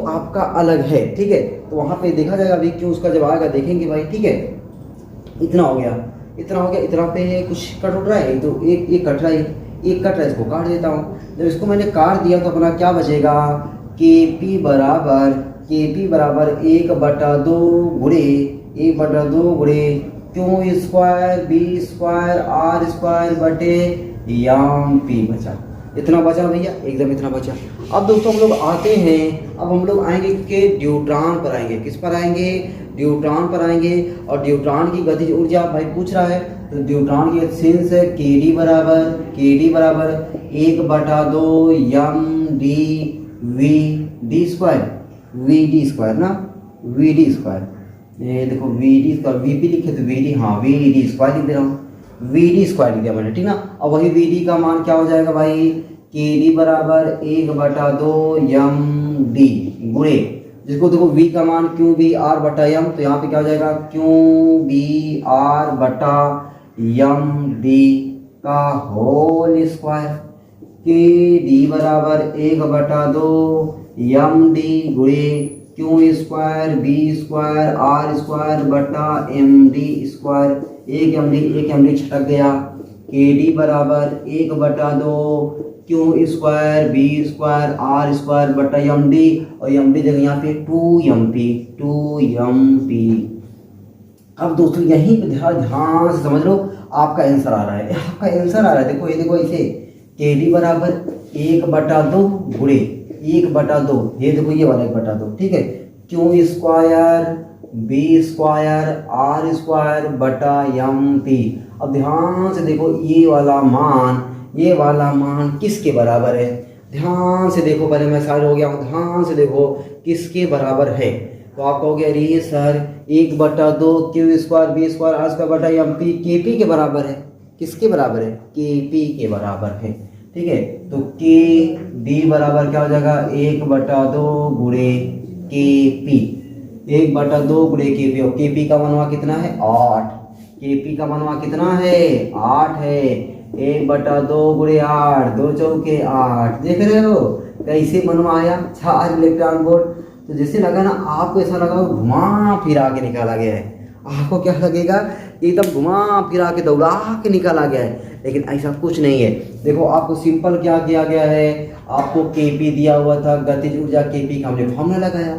आपका अलग है, ठीक है, तो वहां पे देखा जाएगा अभी क्यों उसका जब आएगा देखेंगे भाई, ठीक है। इतना हो गया, इतना पे कुछ कट उठ रहा है, तो एक कट रहा है, एक कट रहा है, इसको काट देता हूँ। जब इसको मैंने काट दिया तो अपना क्या बचेगा, KP बराबर 1/2 गुणे Q square B square R square बटे यम P बचा। इतना बचा भैया, एकदम इतना बचा। अब दोस्तों हम लोग आते हैं, अब हम लोग आएंगे कि ड्यूट्रॉन पर आएंगे, किस पर आएंगे, ड्यूट्रॉन पर आएंगे। और ड्यूट्रॉन की गतिज ऊर्जा भाई पूछ रहा है, तो ड्यूट्रॉन की सेंस है KD बराबर 1/2 यम डी स्क्वायर ना, VD स्क्वायर, ये देखो VD स्क्वायर, VP लिखे तो VD, हाँ VD स्क्वायर लिख दे रहा हूँ, VD स्क्वायर लिख दिया मैंने, ठीक ना। अब वही VD का मान क्या हो जाएगा भाई, KD बराबर 1/2 यम डी गुणे, जिसको देखो V का मान QBR बटा यम, तो यहाँ पे क्या हो जाएगा QBR बटा यम डी का होल स्क्वायर, KD बराबर 1/2 यम डी गुणे Q square B square R square बटा MD स्क्वायर, एक MD छटक गया, KD बराबर 1/2 Q square B square R square बटा MD, और MD जगह यहाँ पे 2MP। अब दोस्तों यहीं पे ध्यान से समझ लो, आपका आंसर आ रहा है, देखो ये देखो इसे, KD बराबर 1/2 गुणे 1/2, ये देखो ये वाला 1/2, ठीक है, Q square B square R square बटा MP। अब ध्यान से देखो ये वाला मान किसके बराबर है, ध्यान से देखो, पहले मैं साइड हो गया हूँ, ध्यान से देखो किसके बराबर है, तो आप कहोगे अरे sir 1/2 Q square B square R square बटा MP KP के बराबर है, किसके बराबर है, KP के बराबर है, ठीक है। तो KD बराबर क्या हो जाएगा 1/2 गुणे KP, 1/2 गुणे KP, और KP का मनवा कितना है 8, KP का मनवा कितना है 8 है, 1/2 गुणे 8, 2 चौके 8, देख रहे हो कैसे मनवा आया 4 इलेक्ट्रॉन वोल्ट। तो जैसे लगा ना, आपको ऐसा लगा घुमा फिरा के निकाला गया है, आपको क्या लगेगा एकदम घुमा फिरा के दौड़ा के निकाला गया है, लेकिन ऐसा कुछ नहीं है। देखो आपको सिंपल क्या किया गया है, आपको KP दिया हुआ था, गतिज ऊर्जा KP का हमने फॉर्मूला लगाया।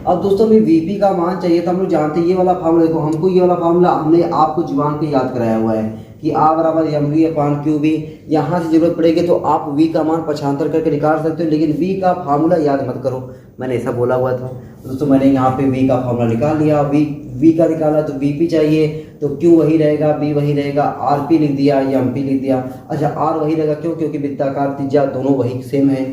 अब दोस्तों हमें VP का मान चाहिए था, हम लोग जानते हैं ये वाला फार्मूला, देखो हमको ये वाला फार्मूला हमने आपको जुबान पे याद कराया हुआ है कि A बराबर mv/qb। यहाँ से जरूरत पड़ेगी तो आप V का मान पक्षांतर करके निकाल सकते हो, लेकिन V का फार्मूला याद मत करो, मैंने ऐसा बोला हुआ था। दोस्तों मैंने यहाँ पे V का फार्मूला निकाल लिया, V का निकाला तो VP चाहिए, तो Q वही रहेगा, B वही रहेगा, RP लिख दिया या MP लिख दिया। अच्छा R वही रहेगा, क्यों, क्योंकि वृत्ताकार त्रिज्या दोनों वही सेम है,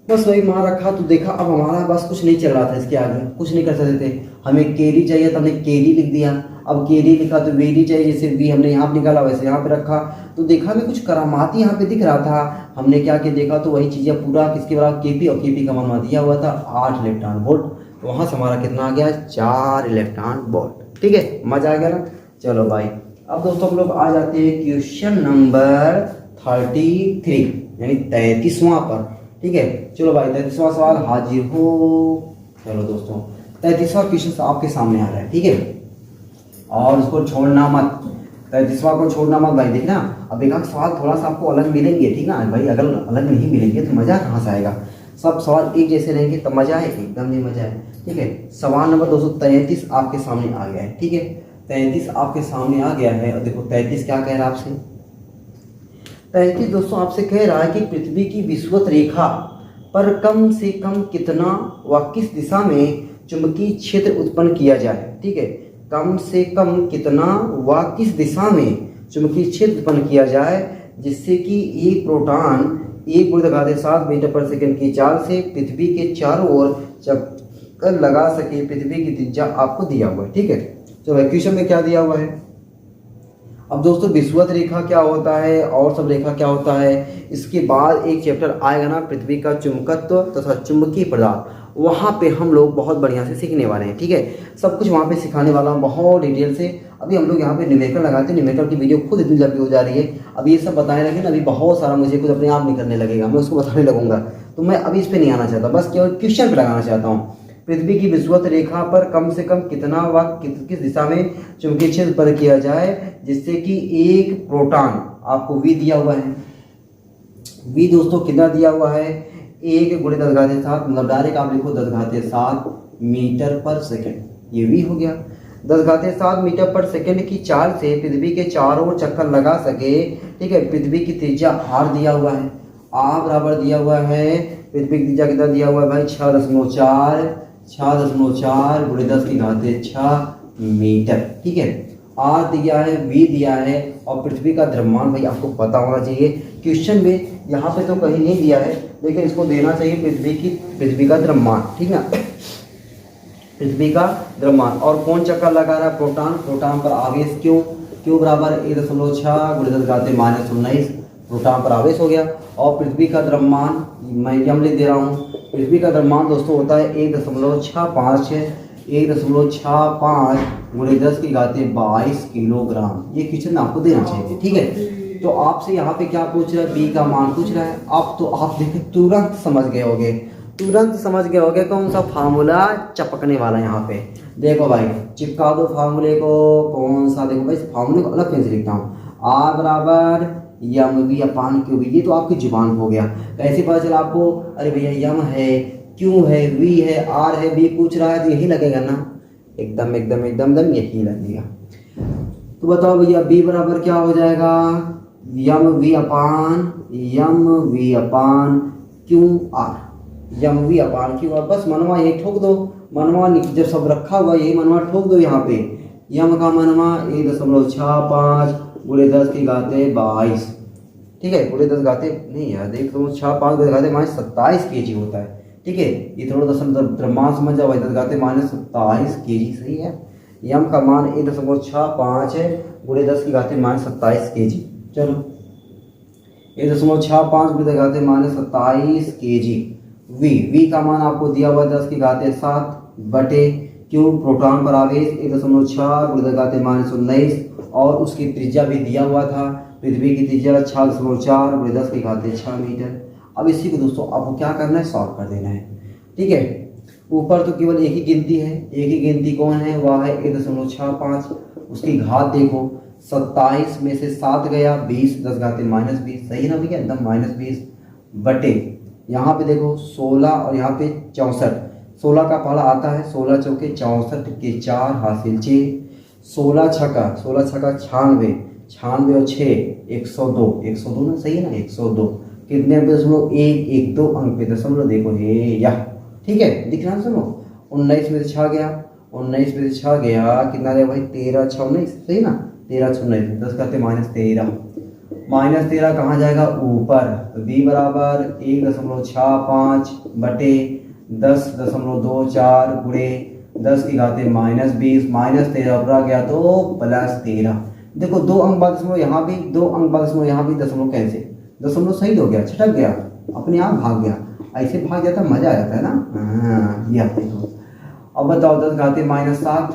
बस वही मान रखा। तो देखा अब हमारा बस कुछ नहीं चल रहा था, इसके आगे कुछ नहीं कर सकते थे, हमें KD चाहिए तो हमने KD लिख दिया। अब KD लिखा तो VD चाहिए, जैसे V हमने यहाँ पे निकाला वैसे यहाँ पे रखा। तो देखा भी कुछ करामाती यहाँ पे दिख रहा था, हमने क्या किया देखा तो वही चीज़ें पूरा किसके बराबर KP, और KP का मान दिया हुआ था 8 इलेक्ट्रॉन वोल्ट। तो वहाँ से हमारा कितना आ गया 4 इलेक्ट्रॉन वोल्ट, ठीक है, मजा आ गया ना। चलो भाई अब दोस्तों हम लोग आ जाते हैं क्वेश्चन नंबर 33 यानी 33वां पर, ठीक है। चलो भाई 33वां सवाल हाजिर हो। चलो दोस्तों 33वां क्वेश्चन आपके सामने आ रहा है, ठीक है, और उसको छोड़ना मत, 33वां को छोड़ना मत भाई। देखना अब एक सवाल थोड़ा सा आपको अलग मिलेंगे, ठीक ना भाई, अगर अलग नहीं मिलेंगे तो मज़ा कहाँ से आएगा। सब सवाल एक जैसे रहेंगे तब मज़ा है, एकदम नहीं मज़ा है, ठीक है। सवाल नंबर 233 आपके सामने आ गया है, ठीक है, 33 आपके सामने आ गया है। और देखो 33 क्या कह रहा है आपसे, 33 दोस्तों आपसे कह रहा है कि पृथ्वी की विषुवत रेखा पर कम से कम कितना व किस दिशा में चुंबकीय क्षेत्र उत्पन्न किया जाए, ठीक है, कम से कम कितना व किस दिशा में चुंबकीय क्षेत्र उत्पन्न किया जाए जिससे कि एक प्रोटॉन 1.7 मीटर पर सेकंड की चाल से पृथ्वी के चारों ओर चक्कर लगा सके। पृथ्वी की त्रिज्या आपको दिया हुआ है, ठीक है। तो क्वेश्चन में क्या दिया हुआ है, अब दोस्तों विषुवत रेखा क्या होता है और सब रेखा क्या होता है, इसके बाद एक चैप्टर आएगा ना पृथ्वी का चुंबकत्व तथा चुंबकीय पदार्थ, वहाँ पे हम लोग बहुत बढ़िया से सीखने वाले हैं। ठीक है, सब कुछ वहाँ पे सिखाने वाला हूँ बहुत डिटेल से। अभी हम लोग यहाँ पे न्यूमेरिकल लगाते हैं, न्यूमेरिकल की वीडियो खुद इतनी लंबी हो जा रही है। अभी ये सब बताने लगे ना, अभी बहुत सारा मुझे कुछ अपने आप निकलने लगेगा, मैं उसको बताने लगूंगा। तो मैं अभी इस पर नहीं आना चाहता, बस केवल क्वेश्चन पर लगाना चाहता हूँ। पृथ्वी की विषुवत रेखा पर कम से कम कितना वक्त किस दिशा में चुंबकीय क्षेत्र उत्पन्न किया जाए जिससे कि एक प्रोटॉन, आपको वी दिया हुआ है, वी दोस्तों कितना दिया हुआ है, 1 × 10⁻⁷, मतलब डायरेक्ट आप लिखो 10⁻⁷ मीटर पर सेकेंड, ये वी हो गया। 10⁻⁷ मीटर पर सेकेंड की चाल से पृथ्वी के चारों ओर चक्कर लगा सके। ठीक है, पृथ्वी की त्रिज्या आर दिया हुआ है, आर बराबर दिया हुआ है, पृथ्वी की त्रिज्या कितना दिया हुआ है भाई, 6.4 × 10⁻⁶ मीटर। ठीक है, आर दिया है, वी दिया है, और पृथ्वी का द्रव्यमान भाई आपको पता होना चाहिए। क्वेश्चन में यहाँ पे तो कहीं नहीं दिया है, लेकिन इसको देना चाहिए पृथ्वी का द्रव्यमान। ठीक ना, पृथ्वी का द्रव्यमान। और कौन चक्कर लगा रहा है, प्रोटॉन, प्रोटॉन पर आवेश क्यू बराबर 1.6 × 10⁻⁹ प्रोटॉन पर आवेश हो गया। और पृथ्वी का द्रव्यमान मैं यम लिख दे रहा हूँ, पृथ्वी का द्रव्यमान दोस्तों होता है 1.65 × 10⁻22 किलोग्राम। ये क्वेश्चन आपको देना चाहिए। ठीक है, तो आपसे यहाँ पे क्या पूछ रहा है, बी का मान पूछ रहा है। अब तो आप देखें तुरंत समझ गए होगे कौन सा फार्मूला चपकने वाला है। यहाँ पे देखो भाई, चिपका दो फार्मूले को, कौन सा, देखो भाई फार्मूले को अलग पेन से लिखता हूँ, आर बराबर M V upon Q V. ये तो आपकी जुबान हो गया, कैसे पता चला आपको, अरे भैया यम है, क्यू है, वी है, आर है, बी पूछ रहा है तो यही लगेगा ना, एकदम यही लगेगा। तो बताओ भैया बी बराबर क्या हो जाएगा, यम वी अपान क्यू आर, यम वी अपान क्यू आर। बस मनवा यही ठोक दो, मनवा जब सब रखा हुआ यही मनवा ठोक दो। यहाँ पे यम का मनवा 1.65 × 10⁻22। ठीक है, × 10 नहीं यार, 1.65 × 10⁻27 kg होता है। ठीक है, ये थोड़ा द्रव्यमान समझ जाओ, 10⁻27 kg सही है। यम का मान 1.65 है × 10⁻27 kg। चलो 1.65 × 10⁻27 kg। वी का मान आपको दिया हुआ 10⁻7 बटे क्यू, प्रोटॉन पर आवेश 1.6 × 10⁻19, और उसकी त्रिज्या भी दिया हुआ था, पृथ्वी की त्रिज्या 6.4 × 10⁻6 मीटर। अब इसी को दोस्तों आपको क्या करना है, सॉल्व कर देना है। ठीक है, ऊपर तो केवल एक ही गिनती है, एक ही गिनती कौन है, वह है 1.65। उसकी घात देखो, 27 में से 7 गया, 20 10⁻−20 सही है ना भैया, एकदम -20 बटे यहाँ पे देखो 16 और यहाँ पे 64। 16 का पहला आता है, 16 चौके 64 के 4 हासिल 6, 16 छक्का 96, 96 और 6 102 ना, सही है ना, 102 कितने पे, 112 अंक पे दशमलव देखो ये या। ठीक है, दिख रहा है, सुनो 19 में से 6 गया, 19 में से 6 गया, कितना गया भाई, 13 6 19 सही ना, 13 6 19 10 करते -13, -13 कहाँ जाएगा, ऊपर। तो बी बराबर 1.65 बटे 10.24 × 10⁻−20, -13 ऊपर गया तो +13। देखो 2 अंक बाद दशमलव यहाँ भी, 2 अंक बाद दशमलव यहाँ भी, दशमलव कैंसिल, दशमलव सही हो गया, छटक गया, अपने आप भाग गया। ऐसे भाग जाता मजा आ जाता है ना। ये आप देखो, अब बताओ 10⁻7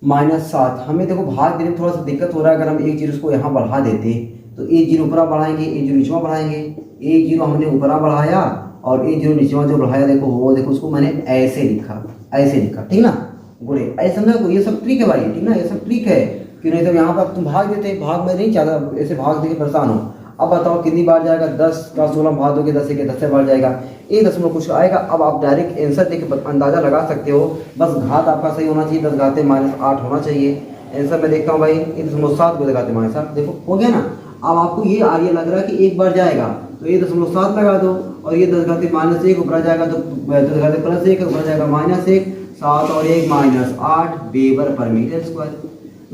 -7 हमें देखो भाग देने में थोड़ा सा दिक्कत हो रहा है। अगर हम एक 0 को यहाँ बढ़ा देते तो एक 0 ऊपरा बढ़ाएंगे, एक 0 नीचवा बढ़ाएंगे, एक 0 हमने ऊपरा बढ़ाया और एक 0 नीचवा जो बढ़ाया, देखो वो देखो उसको मैंने ऐसे लिखा, ठीक ना, गुड़े ऐसे समझा। ये सब ट्रिक है भाई, ठीक ना, ये सब ट्रिक है, कि नहीं तो यहाँ पर तुम भाग देते, भाग में नहीं चाहता, ऐसे भाग देके परेशान हो। अब बताओ कितनी बार जाएगा, 10 का 16 भाग दोगे, 10 के 10 से बार जाएगा, 1 कुछ आएगा। अब आप डायरेक्ट आंसर देके अंदाजा लगा सकते हो, बस घात आपका सही होना चाहिए, 10⁻8 होना चाहिए। आंसर मैं देखता हूँ भाई, 1.7 को 10⁻8 देखो हो गया ना। अब आपको ये आइडिया लग रहा है कि एक बार जाएगा तो 1.7 लगा दो, और ये 10⁻1 ऊपर जाएगा तो 10⁻+1 ऊपर जाएगा -1, 7 और 1 -8 वेबर पर मीटर स्क्वायर।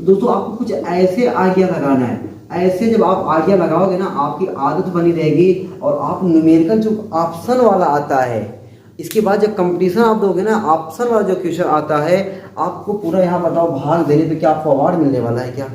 दोस्तों आपको कुछ ऐसे आइडिया लगाना है, ऐसे जब आप आइडिया लगाओगे ना आपकी आदत बनी रहेगी, और आप न्यूमेरिकल जो ऑप्शन वाला आता है, इसके बाद जब कंपटीशन आप दोगे ना, ऑप्शन वाला जो क्वेश्चन आता है, आपको पूरा यहाँ बताओ भाग देने पे क्या आपको अवार्ड मिलने वाला है क्या,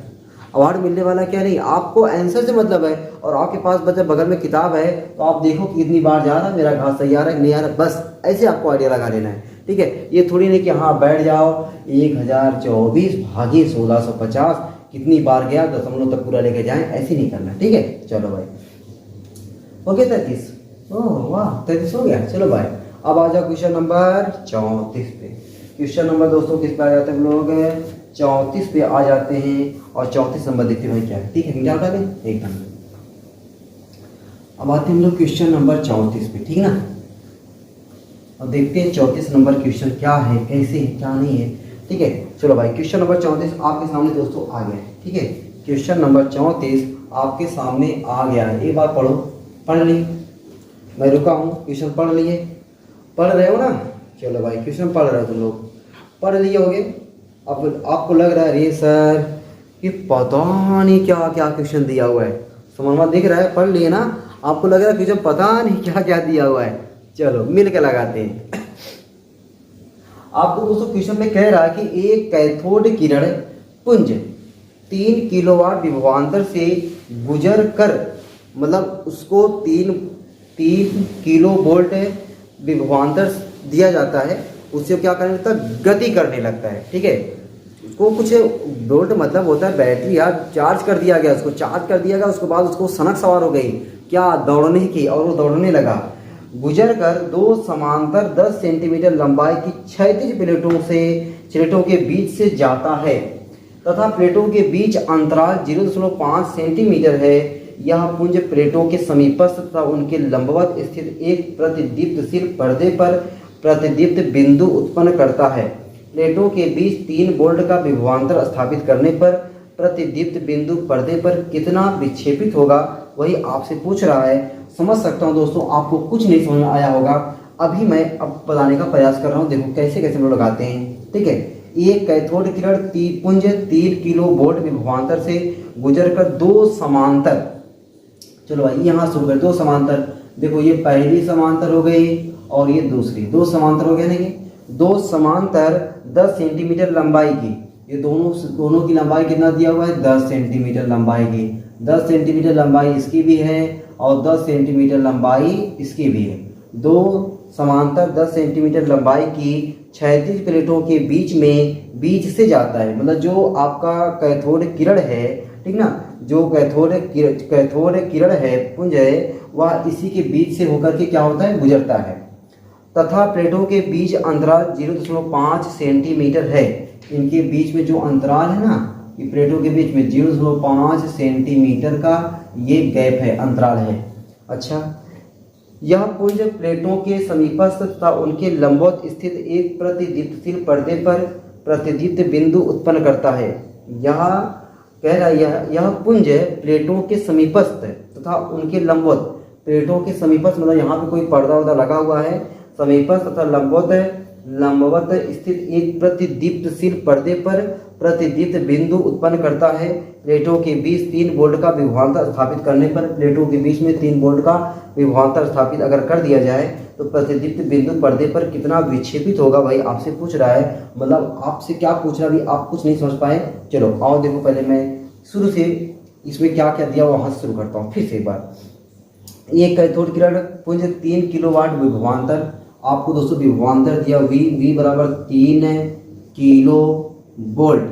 अवार्ड मिलने वाला क्या नहीं, आपको आंसर से मतलब है। और आपके पास बच्चा बगल में किताब है तो आप देखो कि कितनी बार जा रहा है, मेरा घास सही आ रहा है नहीं आ रहा, बस ऐसे आपको आइडिया लगा लेना है। ठीक है, ये थोड़ी नहीं कि हाँ बैठ जाओ 1024 भागे 1650 कितनी बार गया दशमलव तक पूरा लेके जाएं, ऐसे नहीं करना। ठीक है, चलो भाई हो गया 33। ओह वाह 33 हो गया। चलो भाई अब आ जाओ क्वेश्चन नंबर 34 पे। क्वेश्चन नंबर दोस्तों किस पे आ जाते हैं हम लोग, 34 पे आ जाते हैं। और 34 नंबर देखते हैं भाई क्या है। ठीक है, क्या डालें एकदम। अब आते हैं हम लोग क्वेश्चन नंबर 34 पे, ठीक है ना। अब देखते हैं 34 नंबर क्वेश्चन क्या है, कैसे है, क्या नहीं है। ठीक है, चलो भाई क्वेश्चन नंबर 34 आपके सामने दोस्तों आ गया है। ठीक है, क्वेश्चन नंबर 34 आपके सामने आ गया है। एक बार पढ़ो, पढ़ ली, मैं रुका हूँ, क्वेश्चन पढ़ लिए, पढ़ रहे हो ना। चलो भाई क्वेश्चन पढ़ रहे हो तुम लोग, पढ़ लिए होगे। अब आपको लग रहा है अरे सर कि पता नहीं क्या क्या क्वेश्चन दिया हुआ है, समझ में दिख रहा है, पढ़ लिए ना। आपको लग रहा है क्वेश्चन पता नहीं क्या क्या दिया हुआ है। चलो मिल के लगाते हैं। आपको दोस्तों क्वेश्चन में कह रहा है कि एक कैथोड किरण पुंज 3 किलोवाट विभवांतर से गुजर कर, मतलब उसको 3 किलो वोल्ट विभवांतर दिया जाता है, उससे क्या करने लगता है, गति करने लगता है। ठीक है, उसको कुछ वोल्ट मतलब होता है बैटरी, यार चार्ज कर दिया गया, उसको चार्ज कर दिया गया, उसके बाद उसको सनक सवार हो गई क्या, दौड़ने की, और वो दौड़ने लगा। गुजर कर 2 समांतर 10 सेंटीमीटर लंबाई की क्षैतिज प्लेटों के बीच से जाता है तथा प्लेटों के बीच अंतराल 0.5 सेंटीमीटर है। यह पुंज प्लेटों के समीपस्थ तथा उनके लंबवत स्थित एक प्रतिदीप्तशील पर्दे पर प्रतिदीप्त बिंदु उत्पन्न करता है। प्लेटों के बीच 3 वोल्ट का विभवांतर स्थापित करने पर प्रतिदीप्त बिंदु पर्दे पर कितना विक्षेपित होगा, वही आपसे पूछ रहा है। समझ सकता हूँ दोस्तों आपको कुछ नहीं समझ में आया होगा, अभी मैं अब बताने का प्रयास कर रहा हूँ, देखो कैसे कैसे लोग लगाते हैं। ठीक है, एक कैथोड किरण पुंज 3 किलो वोल्ट विभवांतर से गुजर कर 2 समांतर, चलो भाई यहाँ शुरू कर, 2 समांतर, देखो ये पहली समांतर हो गई और ये दूसरी, 2 समांतर हो गया नहीं, 2 समांतर 10 सेंटीमीटर लंबाई की, ये दोनों की लंबाई कितना दिया हुआ है, 10 सेंटीमीटर लंबाई की, 10 सेंटीमीटर लंबाई इसकी भी है और 10 सेंटीमीटर लंबाई इसकी भी है। 2 समांतर 10 सेंटीमीटर लंबाई की क्षैतिज प्लेटों के बीच से जाता है, मतलब जो आपका कैथोड किरण है, ठीक ना, जो कैथोड किरण है, पुंज है, वह इसी के बीच से होकर के क्या होता है, गुजरता है तथा प्लेटों के बीच अंतराल 0.5 सेंटीमीटर है। इनके बीच में जो अंतराल है ना, ये प्लेटों के बीच में 0.5 सेंटीमीटर का ये गैप है, अंतराल है। अच्छा, यह पुंज प्लेटों के समीपस्थ तथा उनके लंबवत स्थित एक प्रतिदीप्तशील पर्दे पर प्रतिदीप्त बिंदु उत्पन्न करता है। यह कह रहा है यह पुंज प्लेटों के समीपस्थ तथा उनके लंबवत, प्लेटों के समीपस्थ मतलब यहाँ पे कोई पर्दा वर्दा लगा हुआ है, समीपस्थ तथा लंबवत स्थित एक प्रतिदीप्तशील पर्दे पर प्रतिदीप्त बिंदु उत्पन्न करता है। प्लेटों के बीच 3 वोल्ट का विभवांतर स्थापित करने पर, प्लेटों के बीच में 3 वोल्ट का विभवांतर स्थापित अगर कर दिया जाए तो प्रतिदीप्त बिंदु पर्दे पर कितना विक्षेपित होगा, भाई आपसे पूछ रहा है। मतलब आपसे क्या पूछ रहा है, अभी आप कुछ नहीं समझ पाए। चलो आओ देखो, पहले मैं शुरू से इसमें क्या क्या दिया वहाँ से शुरू करता हूँ फिर से एक बार। एक कैथोड किरण पुंज 3 किलोवाट विभवांतर, आपको दोस्तों विभवांतर दिया V बराबर 3 किलो वोल्ट,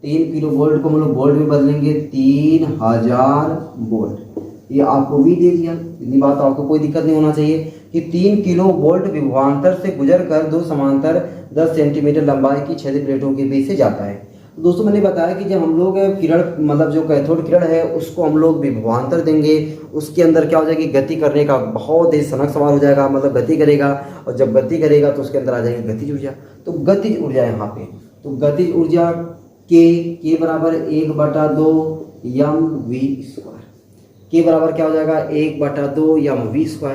3 किलो वोल्ट को हम लोग वोल्ट में बदलेंगे 3000 वोल्ट, ये आपको V दे दिया। इतनी बात आपको कोई दिक्कत नहीं होना चाहिए कि 3 किलो वोल्ट विभवांतर से गुजर कर 2 समांतर 10 सेंटीमीटर लंबाई की क्षैतिज प्लेटों के बीच से जाता है। तो दोस्तों मैंने बताया कि जब हम लोग किरण मतलब जो कैथोड किरण है उसको हम लोग विभवांतर देंगे, उसके अंदर क्या हो जाएगी, गति करने का बहुत ही सनक सवार हो जाएगा, मतलब गति करेगा, और जब गति करेगा तो उसके अंदर आ जाएगी गतिज ऊर्जा। तो गतिज ऊर्जा यहाँ पे, तो गतिज ऊर्जा के बराबर 1/2 mv², के बराबर क्या हो जाएगा 1/2 mv²।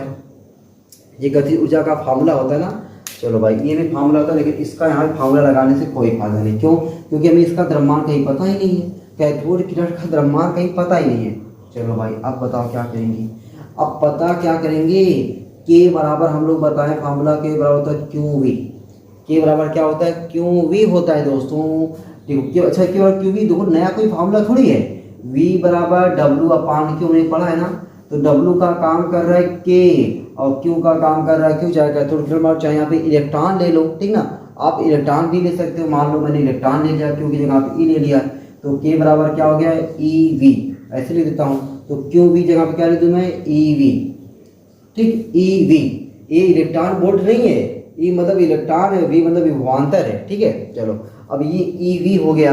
ये गतिज ऊर्जा का फार्मूला होता है ना। चलो भाई ये भी फार्मूला होता है, लेकिन इसका यहाँ फार्मूला लगाने से कोई फायदा नहीं। क्यों? क्योंकि हमें इसका द्रव्यमान कहीं पता ही नहीं है, कैथोड किरण का द्रव्यमान कहीं पता ही नहीं है। चलो भाई अब बताओ क्या करेंगे, अब पता क्या करेंगे, के बराबर हम लोग बताएं फार्मूला, के बराबर होता है QV। के बराबर क्या होता है, QV होता है दोस्तों। देखो अच्छा के बराबर QV, देखो नया कोई फार्मूला थोड़ी है, V बराबर W अपान क्यू नहीं पढ़ा है ना, तो W का काम कर रहा है K और Q का काम कर रहा है Q, चाहे कैथोड किरण और चाहे यहाँ पे इलेक्ट्रॉन ले लो, ठीक ना। आप इलेक्ट्रॉन भी ले सकते हो, मान लो मैंने इलेक्ट्रॉन ले लिया, Q की जगह पे E ले लिया, तो K बराबर क्या हो गया EV, ऐसे लिख देता हूँ। तो QV जगह पे क्या लिख दूँ मैं EV, ठीक। EV ये इलेक्ट्रॉन वोल्ट नहीं है, E मतलब इलेक्ट्रॉन है, V मतलब विभवांतर है, ठीक है। चलो अब ये EV हो गया।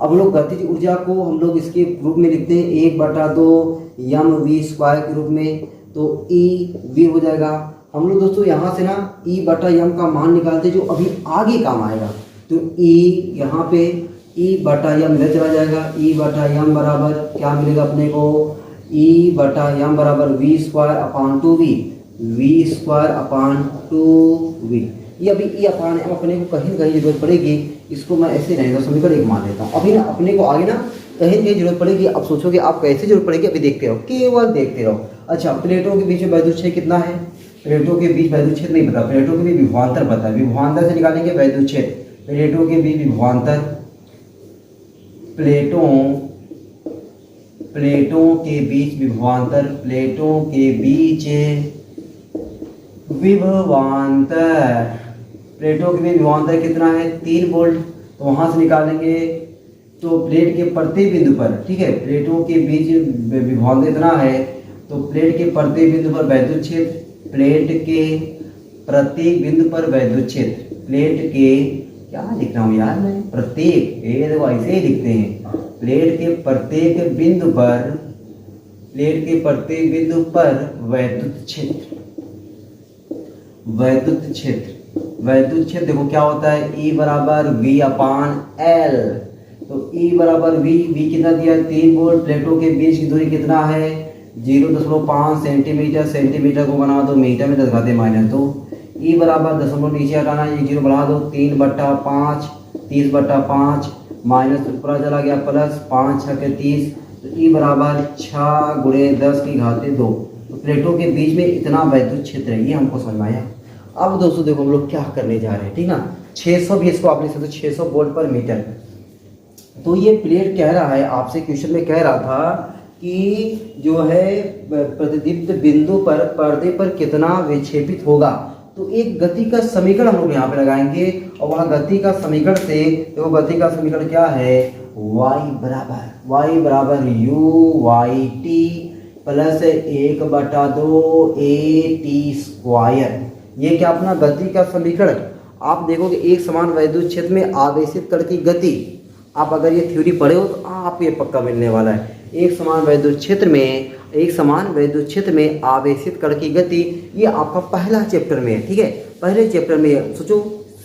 अब लोग गतिज ऊर्जा को हम लोग इसके रूप में लिखते हैं 1/2 mv² के रूप में, तो EV हो जाएगा। हम लोग दोस्तों यहाँ से ना E/m का मान निकालते जो अभी आगे काम आएगा, तो E यहाँ पे E/m में चला जाएगा। E/m बराबर क्या मिलेगा अपने को, E/m बराबर v²/2v, v²/2v। ये अभी E अपान M अपने को कहीं न कहीं जरूरत पड़ेगी, इसको मैं ऐसे रहेगा समीकरण 1 मान लेता हूँ। अभी ना अपने को आगे ना कहीं कहीं जरूरत पड़ेगी। अब सोचोगे आप कैसे जरूरत पड़ेगी, अभी देखते रहो, केवल देखते रहो। अच्छा, प्लेटों के बीच में वैद्युत क्षेत्र कितना है, प्लेटों के बीच वैद्युत क्षेत्र नहीं पता, प्लेटों के बीच विभवांतर पता है, विभवांतर से निकालेंगे वैद्युत क्षेत्र। प्लेटों के बीच विभवांतर, प्लेटों के बीच विभवांतर, प्लेटों के बीच विभवांतर, प्लेटों के बीच विभवांतर कितना है 3 वोल्ट, तो वहां से निकालेंगे। तो प्लेट के प्रत्येक बिंदु पर, ठीक है, प्लेटों के बीच विभवांतर इतना है, तो प्लेट के प्रत्येक बिंदु पर वैद्युत क्षेत्र, प्लेट के प्रत्येक बिंदु पर वैद्युत क्षेत्र, प्लेट के क्या लिख रहा हूँ यार मैं, प्रत्येक, ये देखो ऐसे ही लिखते हैं, प्लेट के प्रत्येक बिंदु पर, प्लेट के प्रत्येक बिंदु पर वैद्युत क्षेत्र, वैद्युत क्षेत्र, वैद्युत क्षेत्र देखो क्या होता है E बराबर V/L। तो E बराबर V कितना दिया 3 वोल्ट, प्लेटों के बीच की दूरी कितना है 0.5 सेंटीमीटर, सेंटीमीटर को बना दो मीटर में 10⁻², E बराबर दशमलव नीचे हटाना, ये 0 बढ़ा दो 3/5, 30/5 माइनस ऊपर चला गया प्लस 5 × 30, तो E बराबर 6 × 10⁻²। तो प्लेटों के बीच में इतना वैद्युत क्षेत्र है, ये हमको समझ में आया। अब दोस्तों देखो हम लोग क्या करने जा रहे हैं, ठीक ना, 600 भी इसको आप लिख सकते हो 600 वोल्ट पर मीटर। तो ये प्लेट कह रहा है आपसे, क्वेश्चन में कह रहा था कि जो है प्रतिदीप्त बिंदु पर पर्दे पर कितना विक्षेपित होगा। तो एक गति का समीकरण हम लोग यहाँ पे लगाएंगे, और वह गति का समीकरण से देखो, गति का समीकरण क्या है y बराबर u/t प्लस 1/2 at²। ये क्या अपना गति का समीकरण। आप देखोगे एक समान वैद्युत क्षेत्र में आवेशित कण की गति, आप अगर ये थ्योरी पढ़े हो तो आप ये पक्का मिलने वाला है। एक समान वैद्युत क्षेत्र में, एक समान वैद्युत क्षेत्र में आवेशित कण की गति, ये आपका पहला चैप्टर में है, ठीक है, पहले चैप्टर में सोचो,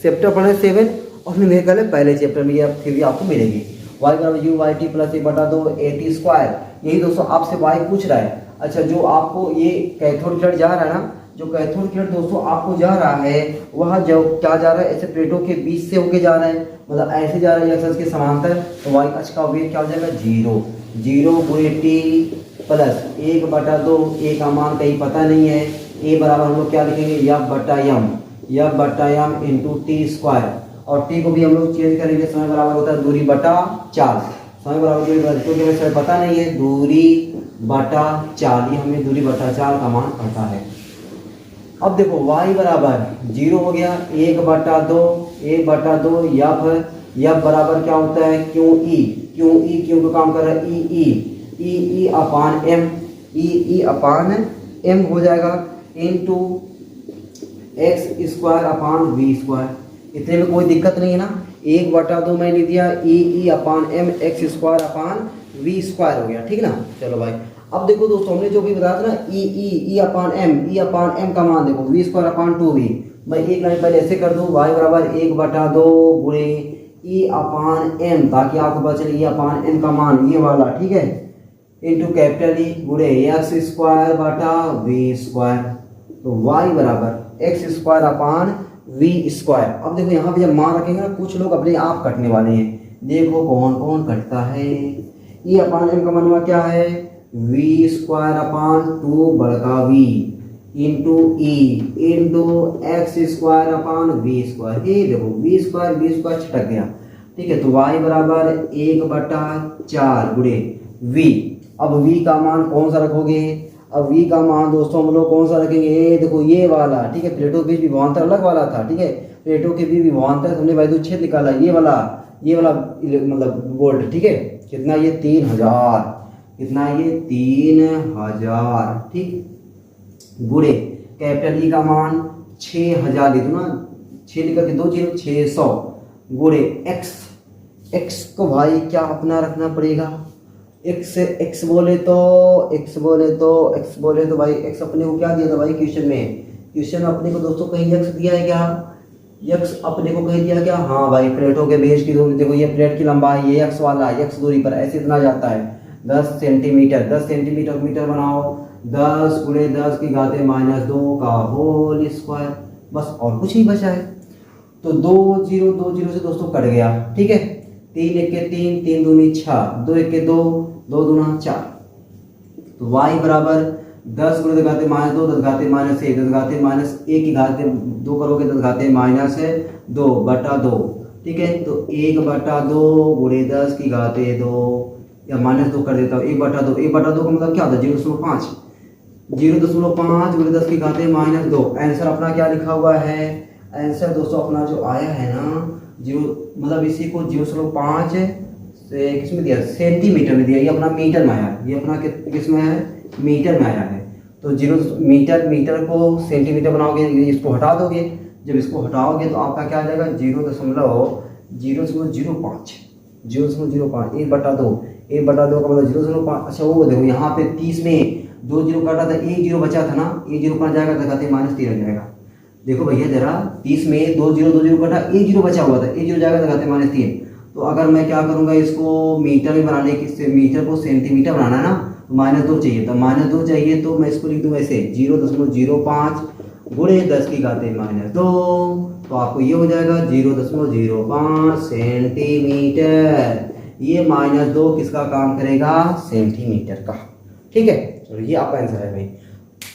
चैप्टर पढ़े 7 और न्यूमेरिकल है पहले चैप्टर में, ये थ्योरी आपको मिलेगी। y बराबर u/t प्लस 1/2 at²। यही दोस्तों आपसे y पूछ रहा है। अच्छा, जो आपको ये कैथोड किरण जा रहा है ना, जो कैथोड किरण दोस्तों आपको जा रहा है, वह जो क्या जा रहा है, ऐसे प्लेटों के बीच से होके जा रहा है, मतलब ऐसे जा रहा है एक्स के समांतर, तो y अक्ष का वेग क्या हो जाएगा 0 × t प्लस 1/2, a का मान कहीं पता नहीं है, a बराबर हम लोग क्या लिखेंगे f/m × t², और t को भी हम लोग चेंज करेंगे, समय बराबर होता है दूरी बटा 4, समय बराबर दूरी बटा, क्योंकि हमें समय पता नहीं है, दूरी बटा 4, ये हमें दूरी बटा 4 का मान पता है। अब देखो y बराबर 0 हो गया, 1/2 f बराबर क्या होता है क्यों का काम कर रहा है E/m हो जाएगा इनटू x²/v²। इतने में कोई दिक्कत नहीं है ना, 1/2 मैं लिख दिया E/m x²/v² हो गया, ठीक ना। चलो भाई, अब देखो दोस्तों हमने जो भी बताया था ना E/m का मान देखो v²/2v, मैं एक लाइन पहले ऐसे कर दूं, y बराबर 1/2 E/m, ताकि आपको पता चले E/m का मान ये वाला, ठीक है, इंटू कैपिटल E गुणे x²/v²। तो y बराबर x²/v²। अब देखो यहाँ पे जब मान रखेंगे ना, कुछ लोग अपने आप कटने वाले हैं, देखो कौन कौन कटता है। E/m का मान क्या है v²/2 बड़का v into E into x²/v²। ये देखो v² छटक गया, ठीक है। तो y बराबर 1/4 गुणे v। अब v का मान कौन सा रखोगे? अब v का मान दोस्तों हम लोग कौन सा रखेंगे? ये देखो ये वाला, ठीक है। प्लेटों के बीच विभवांतर अलग वाला था, ठीक है। प्लेटों के बीच विभवांतर हमने वैद्युत क्षेत्र निकाला, ये वाला मतलब वोल्ट, ठीक है। कितना? ये 3000। कितना? ये 3000, ठीक। गुणे कैपिटल ई का मान 6000 लिख दो ना, 6 लिख करके 2 0 600 गुणे x को भाई क्या अपना रखना पड़ेगा? x बोले तो भाई x अपने को क्या दिया था भाई क्वेश्चन में अपने को दोस्तों कहीं x दिया है क्या? x अपने को कहीं दिया क्या? हाँ भाई, प्लेटों के बीच की दूरी देखो, ये प्लेट की लंबाई, ये x वाला x दूरी पर ऐसे इतना जाता है 10 सेंटीमीटर। 10 सेंटीमीटर मीटर बनाओ, 10 गुणे 10 की घाते -2 का होल स्क्वायर, बस और कुछ ही बचा है। तो 2 0 से दोस्तों कट गया, ठीक है। 3 1 के 3, 3 दूनी 6, 2 1 के 2, 2 दूना 4। तो y बराबर 10 गुणे 10 घाते -2, 10 घाते -1, 10 घाते -1 की घाते 2 करोगे 10 घाते -2/2, ठीक है। तो 1/2 गुणे 10 की घाते 2 या -2 कर देता हूँ, 1/2 का मतलब क्या होता है? 0.5 गुणे 10 की घाते -2। आंसर अपना क्या लिखा हुआ है? आंसर दोस्तों अपना जो आया है ना, मतलब इसी को 0.5 से किस में दिया? सेंटीमीटर में दिया। ये अपना मीटर में आया, ये अपना किस में है? मीटर में आया है। तो 0 मीटर को सेंटीमीटर बनाओगे, इसको हटा दोगे। जब इसको हटाओगे तो आपका क्या आ जाएगा? 0.05 1/2 का मतलब 0.5। अच्छा वो देखो यहाँ पे 30 में 2 0 काटा था, 1 0 बचा था ना, 1 0 कहाँ जाएगा? घाते -3 आ जाएगा। देखो भैया जरा, 30 में 2 0 कटा, 1 0 बचा हुआ था, 1 0 जाएगा घाते -3। तो अगर मैं क्या करूँगा, इसको मीटर में बनाने की, मीटर को सेंटीमीटर बनाना है ना, तो -2 चाहिए। तो -2 चाहिए तो मैं इसको लिख दूँ ऐसे 0.05 गुणे 10 की घाते -2। तो आपको ये हो जाएगा 0.05 सेंटीमीटर। ये -2 किसका काम करेगा? सेंटीमीटर का, ठीक है। चलो ये आपका आंसर है भाई।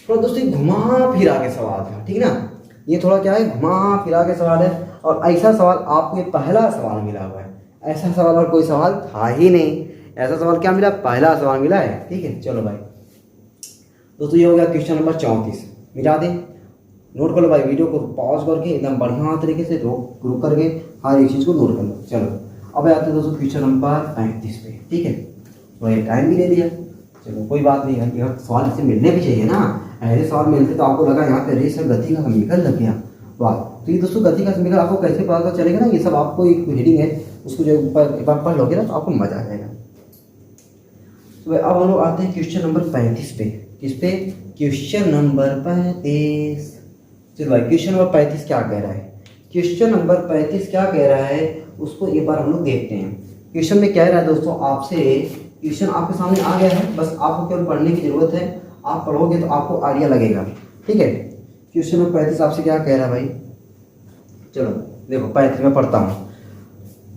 थोड़ा दोस्तों घुमा फिरा के सवाल था, ठीक ना। ये थोड़ा क्या है? घुमा फिरा के सवाल है। और ऐसा सवाल आपको पहला सवाल मिला हुआ है, ऐसा सवाल और कोई सवाल था ही नहीं। ऐसा सवाल क्या मिला? पहला सवाल मिला है, ठीक है। चलो भाई दोस्तों, ये हो गया क्वेश्चन नंबर 34। मिटा दें, नोट कर लो भाई, वीडियो को पॉज करके एकदम बढ़िया तरीके से रुक करके हर एक चीज़ को नोट कर लो। चलो अब आते हैं दोस्तों क्वेश्चन नंबर 35 पे, ठीक है। तो ये टाइम भी ले लिया, चलो कोई बात नहीं है, सवाल इससे मिलने भी चाहिए ना। ऐसे सवाल मिलते तो आपको लगा यहाँ पे अरे सर गति का समीकरण लग गया, वाह। तो ये दोस्तों गति का समीकरण आपको कैसे पता चलेगा ना, ये सब आपको एक हेडिंग है, उसको जो एक बार पढ़ लोगे ना तो आपको मजा आ जाएगा। तो अब हम लोग आते हैं क्वेश्चन नंबर 35 पे। किस पे? Question number 35। चलो भाई क्वेश्चन नंबर 35 क्या कह रहा है? क्वेश्चन नंबर 35 क्या कह रहा है उसको एक बार हम लोग देखते हैं। क्वेश्चन में कह रहा है दोस्तों आपसे, क्वेश्चन आपके सामने आ गया है, बस आपको केवल पढ़ने की जरूरत है। आप पढ़ोगे तो आपको आइडिया लगेगा, ठीक है। क्वेश्चन नंबर 35 आपसे क्या कह रहा है भाई? चलो देखो 35 में पढ़ता हूँ,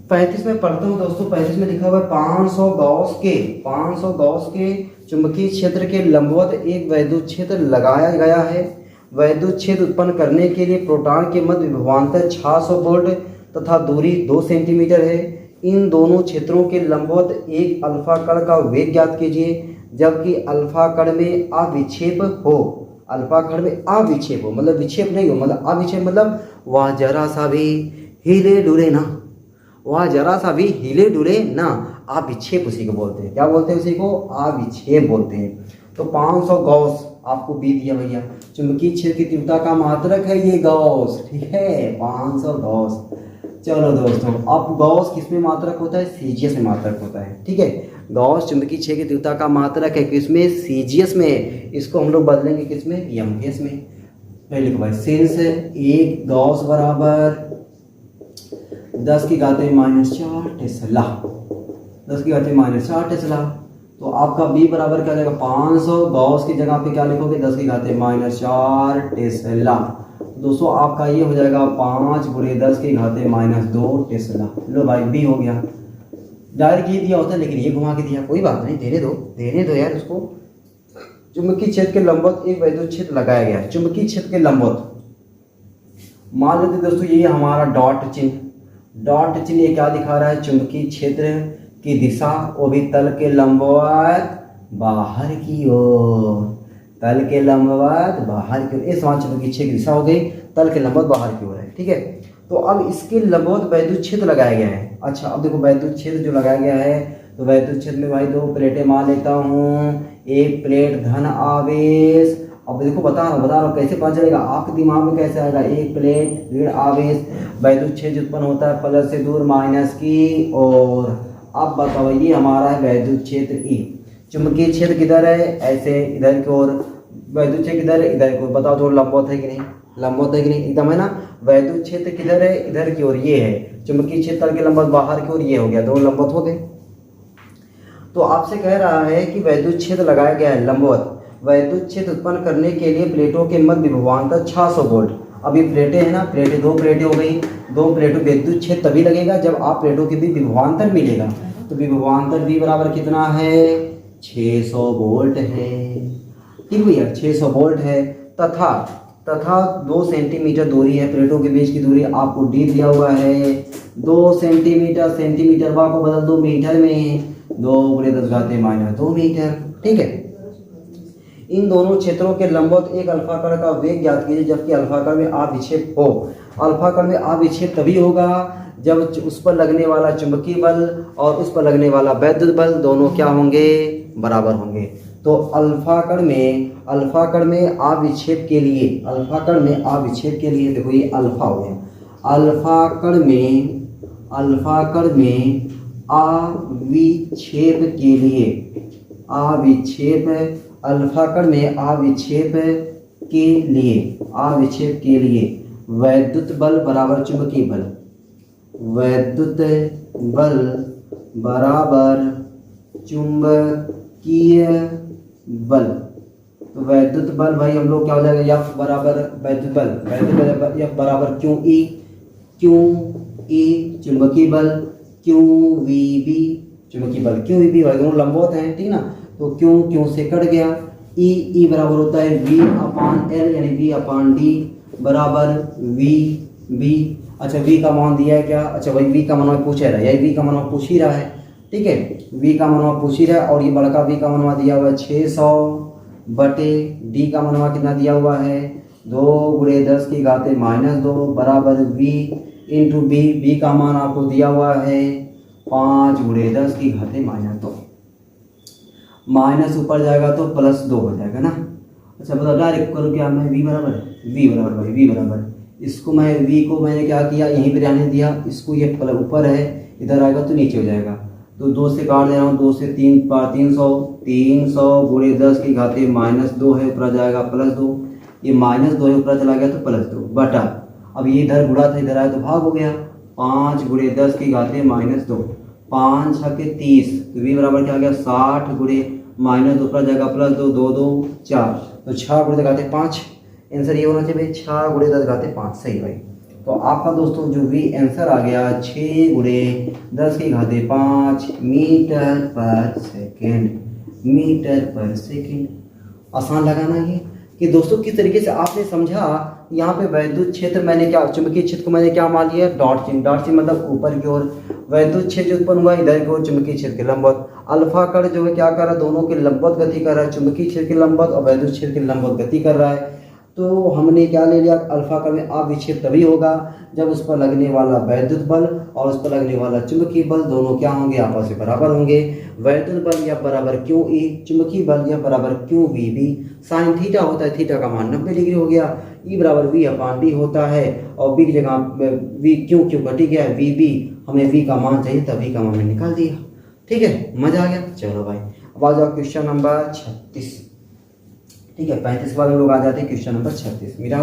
35 में पढ़ता हूँ दोस्तों। 35 में लिखा हुआ है 500 गॉस के चुंबकीय क्षेत्र के लंबवत एक वैद्युत क्षेत्र लगाया गया है। वैद्युत क्षेत्र उत्पन्न करने के लिए प्रोटॉन के मध्य विभवांतर 600 वोल्ट तथा दूरी 2 सेंटीमीटर है। इन दोनों क्षेत्रों के लंबवत एक अल्फा कण का वेग ज्ञात कीजिए जबकि अल्फा कण में अविक्षेप हो। अल्फा कण में अविक्षेप हो मतलब विक्षेप नहीं हो, मतलब अविक्षेप मतलब वह जरा सा भी हिले डुले ना, वह जरा सा भी हिले डुले ना, अविक्षेप उसी को बोलते हैं। क्या बोलते हैं? उसी को अविक्षेप बोलते हैं। तो 500 गॉस आपको बी दिया भैया, चुंबकीय क्षेत्र की तीव्रता का मात्रक है ये गॉस, ठीक है। 500 गॉस। चलो दोस्तों, अब गॉस किस में मात्रक होता है? सीजीएस में मात्रक होता है, ठीक है। गॉस चुंबकीय क्षेत्र की तीव्रता का मात्रक है किसमें? सीजीएस में। इसको हम लोग बदलेंगे किसमें? एमवीएस में। पहले लिखो भाई, सिंस एक गॉस बराबर 10 की घाते -4 टेस्ला, 10 की घाते -4 टेस्ला। तो आपका बी बराबर क्या जाएगा? 500 गॉस की जगह पे क्या लिखोगे? 10 की घाते -4 टेस्ला। दोस्तों आपका ये हो जाएगा 5 गुणे 10 की घाते -2 टेस्ला। लो भाई बी हो गया। डायरेक्ट ये दिया होता है लेकिन ये घुमा के दिया, कोई बात नहीं, देने दो यार उसको। चुंबकीय क्षेत्र के लंबवत एक वैद्युत क्षेत्र लगाया गया। चुंबकीय क्षेत्र के लंबवत मान लेते दोस्तों ये हमारा डॉट चिन्ह, डॉट चिन्ह क्या दिखा रहा है? चुंबकीय क्षेत्र की दिशा, वो भी तल के लंबवत बाहर की ओर, तल के लंबवत बाहर की ओर। ये समान चुंबकीय क्षेत्र की दिशा हो गई, तल के लंबवत बाहर की ओर है। ठीक है, तो अब इसके लंबवत वैद्युत क्षेत्र लगाया गया है। अच्छा, अब देखो वैद्युत क्षेत्र जो लगाया गया है, तो वैद्युत क्षेत्र में भाई दो प्लेटें मान लेता हूँ, एक प्लेट धन आवेश। अब देखो बता रहा हूँ कैसे पता चलेगा, आपके दिमाग में कैसे आएगा? एक प्लेट ऋण आवेश, वैद्युत क्षेत्र उत्पन्न होता है प्लस से दूर माइनस की ओर। अब बताओ, ये हमारा है वैद्युत क्षेत्र ई। चुंबकीय क्षेत्र किधर है? ऐसे इधर की ओर। वैद्युत क्षेत्र किधर है? इधर की ओर। बताओ तो लंबवत है कि नहीं? लंबवत है कि नहीं? एकदम है ना। वैद्युत क्षेत्र किधर है? इधर की ओर, ये है। चुंबकीय क्षेत्र तल के लंबवत बाहर की ओर, ये हो गया, दोनों लंबवत हो गए। तो आपसे कह रहा है कि वैद्युत क्षेत्र लगाया गया है लंबवत। वैद्युत क्षेत्र उत्पन्न करने के लिए प्लेटों के मध्य विभवांतर 600 वोल्ट। अब ये प्लेटें हैं ना, प्लेटें दो प्लेटें हो गई, दो प्लेटों विद्युत क्षेत्र तभी लगेगा जब आप प्लेटों के बीच विभवांतर मिलेगा। तो विभवांतर भी बराबर कितना है? 600 वोल्ट है। ठीक भैया, 600 वोल्ट है। तथा 2 सेंटीमीटर दूरी है, प्लेटों के बीच की दूरी आपको डी दिया हुआ है 2 सेंटीमीटर। सेंटीमीटर को बदल दो मीटर में, 2 × 10⁻² मीटर। ठीक है, इन दोनों क्षेत्रों के लंबवत एक अल्फा कण का वेग ज्ञात कीजिए जबकि अल्फा कण में आविक्षेप हो। अल्फा कण में आविक्षेप तभी होगा जब उस पर लगने वाला चुंबकीय बल और उस पर लगने वाला वैद्युत बल दोनों क्या होंगे? बराबर होंगे। तो अल्फा कण में आविक्षेप के लिए, अल्फा कण में आविक्षेप के लिए, देखो ये अल्फा हो गया। अल्फा कण में आविक्षेप के लिए, अल्फा कण में आविक्षेप के लिए वैद्युत बल बराबर चुंबकीय बल, वैद्युत बल बराबर चुंबकीय बल। तो वैद्युत बल भाई हम लोग क्या हो जाएगा? F बराबर वैद्युत बल, F बराबर QE चुंबकीय बल, QVB चुंबकीय बल। QVB भाई दोनों लंबवत हैं, ठीक ना। तो Q से कट गया। E बराबर होता है V/L यानी V/D बराबर VB। अच्छा, V का मान दिया है क्या? अच्छा भाई V का मान पूछ रहा है, यही V का मान पूछ ही रहा है। ठीक है, V का मान पूछ ही रहा है और ये बड़का V का मान दिया हुआ है 600 बटे D का मान कितना दिया हुआ है? 2 × 10⁻² बराबर V इंटू B। B का मान आपको दिया हुआ है 5 × 10⁻²। माइनस ऊपर जाएगा तो +2 हो जाएगा ना। अच्छा बताओ डायरेक्ट करो क्या? मैं V बराबर इसको मैं V को मैंने क्या किया? यहीं पर आने दिया, इसको ये ऊपर है, इधर आएगा तो नीचे हो जाएगा। तो 2 से काट दे रहा हूँ, 2 से 3 × 300 × 10⁻² है, ऊपर आ जाएगा +2। ये -2 है, ऊपर चला गया तो +2 बटा। अब ये इधर गुणा था, इधर आया तो भाग हो गया। 5 × 10⁻², 5 × 6 = 30। तो V बराबर क्या आ गया? 60 × -2 ऊपर जाएगा +2, 2 2 4, तो 6 × 10⁻5। आंसर ये होना चाहिए 6 × 10⁻5। सही भाई। तो आपका दोस्तों जो भी आंसर आ गया 6 × 10⁻5 मीटर पर सेकेंड। आसान लगाना ये कि दोस्तों किस तरीके से आपने समझा। यहाँ पे वैद्युत क्षेत्र मैंने क्या, चुंबकीय क्षेत्र को मैंने क्या मान लिया? डॉट चिन्ह मतलब ऊपर की ओर। वैद्युत क्षेत्र उत्पन्न हुआ इधर की ओर, चुंबकीय क्षेत्र के लंबवत। अल्फा कण जो है क्या कर रहा है? दोनों के लंबवत गति कर रहा है, चुंबकीय क्षेत्र के लंबवत और वैद्युत क्षेत्र के लंबवत गति कर रहा है। तो हमने क्या ले लिया? अल्फा कण में आविक्षेप तभी होगा जब उस पर लगने वाला वैद्युत बल और उस पर लगने वाला चुंबकीय बल दोनों क्या होंगे? आपस में बराबर होंगे। वैद्युत बल या बराबर QE, चुंबकीय बल या बराबर QVB। साइन थीटा होता है, थीटा का मान 90 डिग्री हो गया। E बराबर V/D होता है और B की जगह V क्यों घटी गया है? VB। हमें V का मान चाहिए था, V का मान मैंने निकाल दिया। ठीक है, मजा आ गया। चलो भाई अब आ जाओ क्वेश्चन नंबर 36। ठीक है, 35 के बाद हम लोग आ जाते हैं क्वेश्चन नंबर 36। मिटा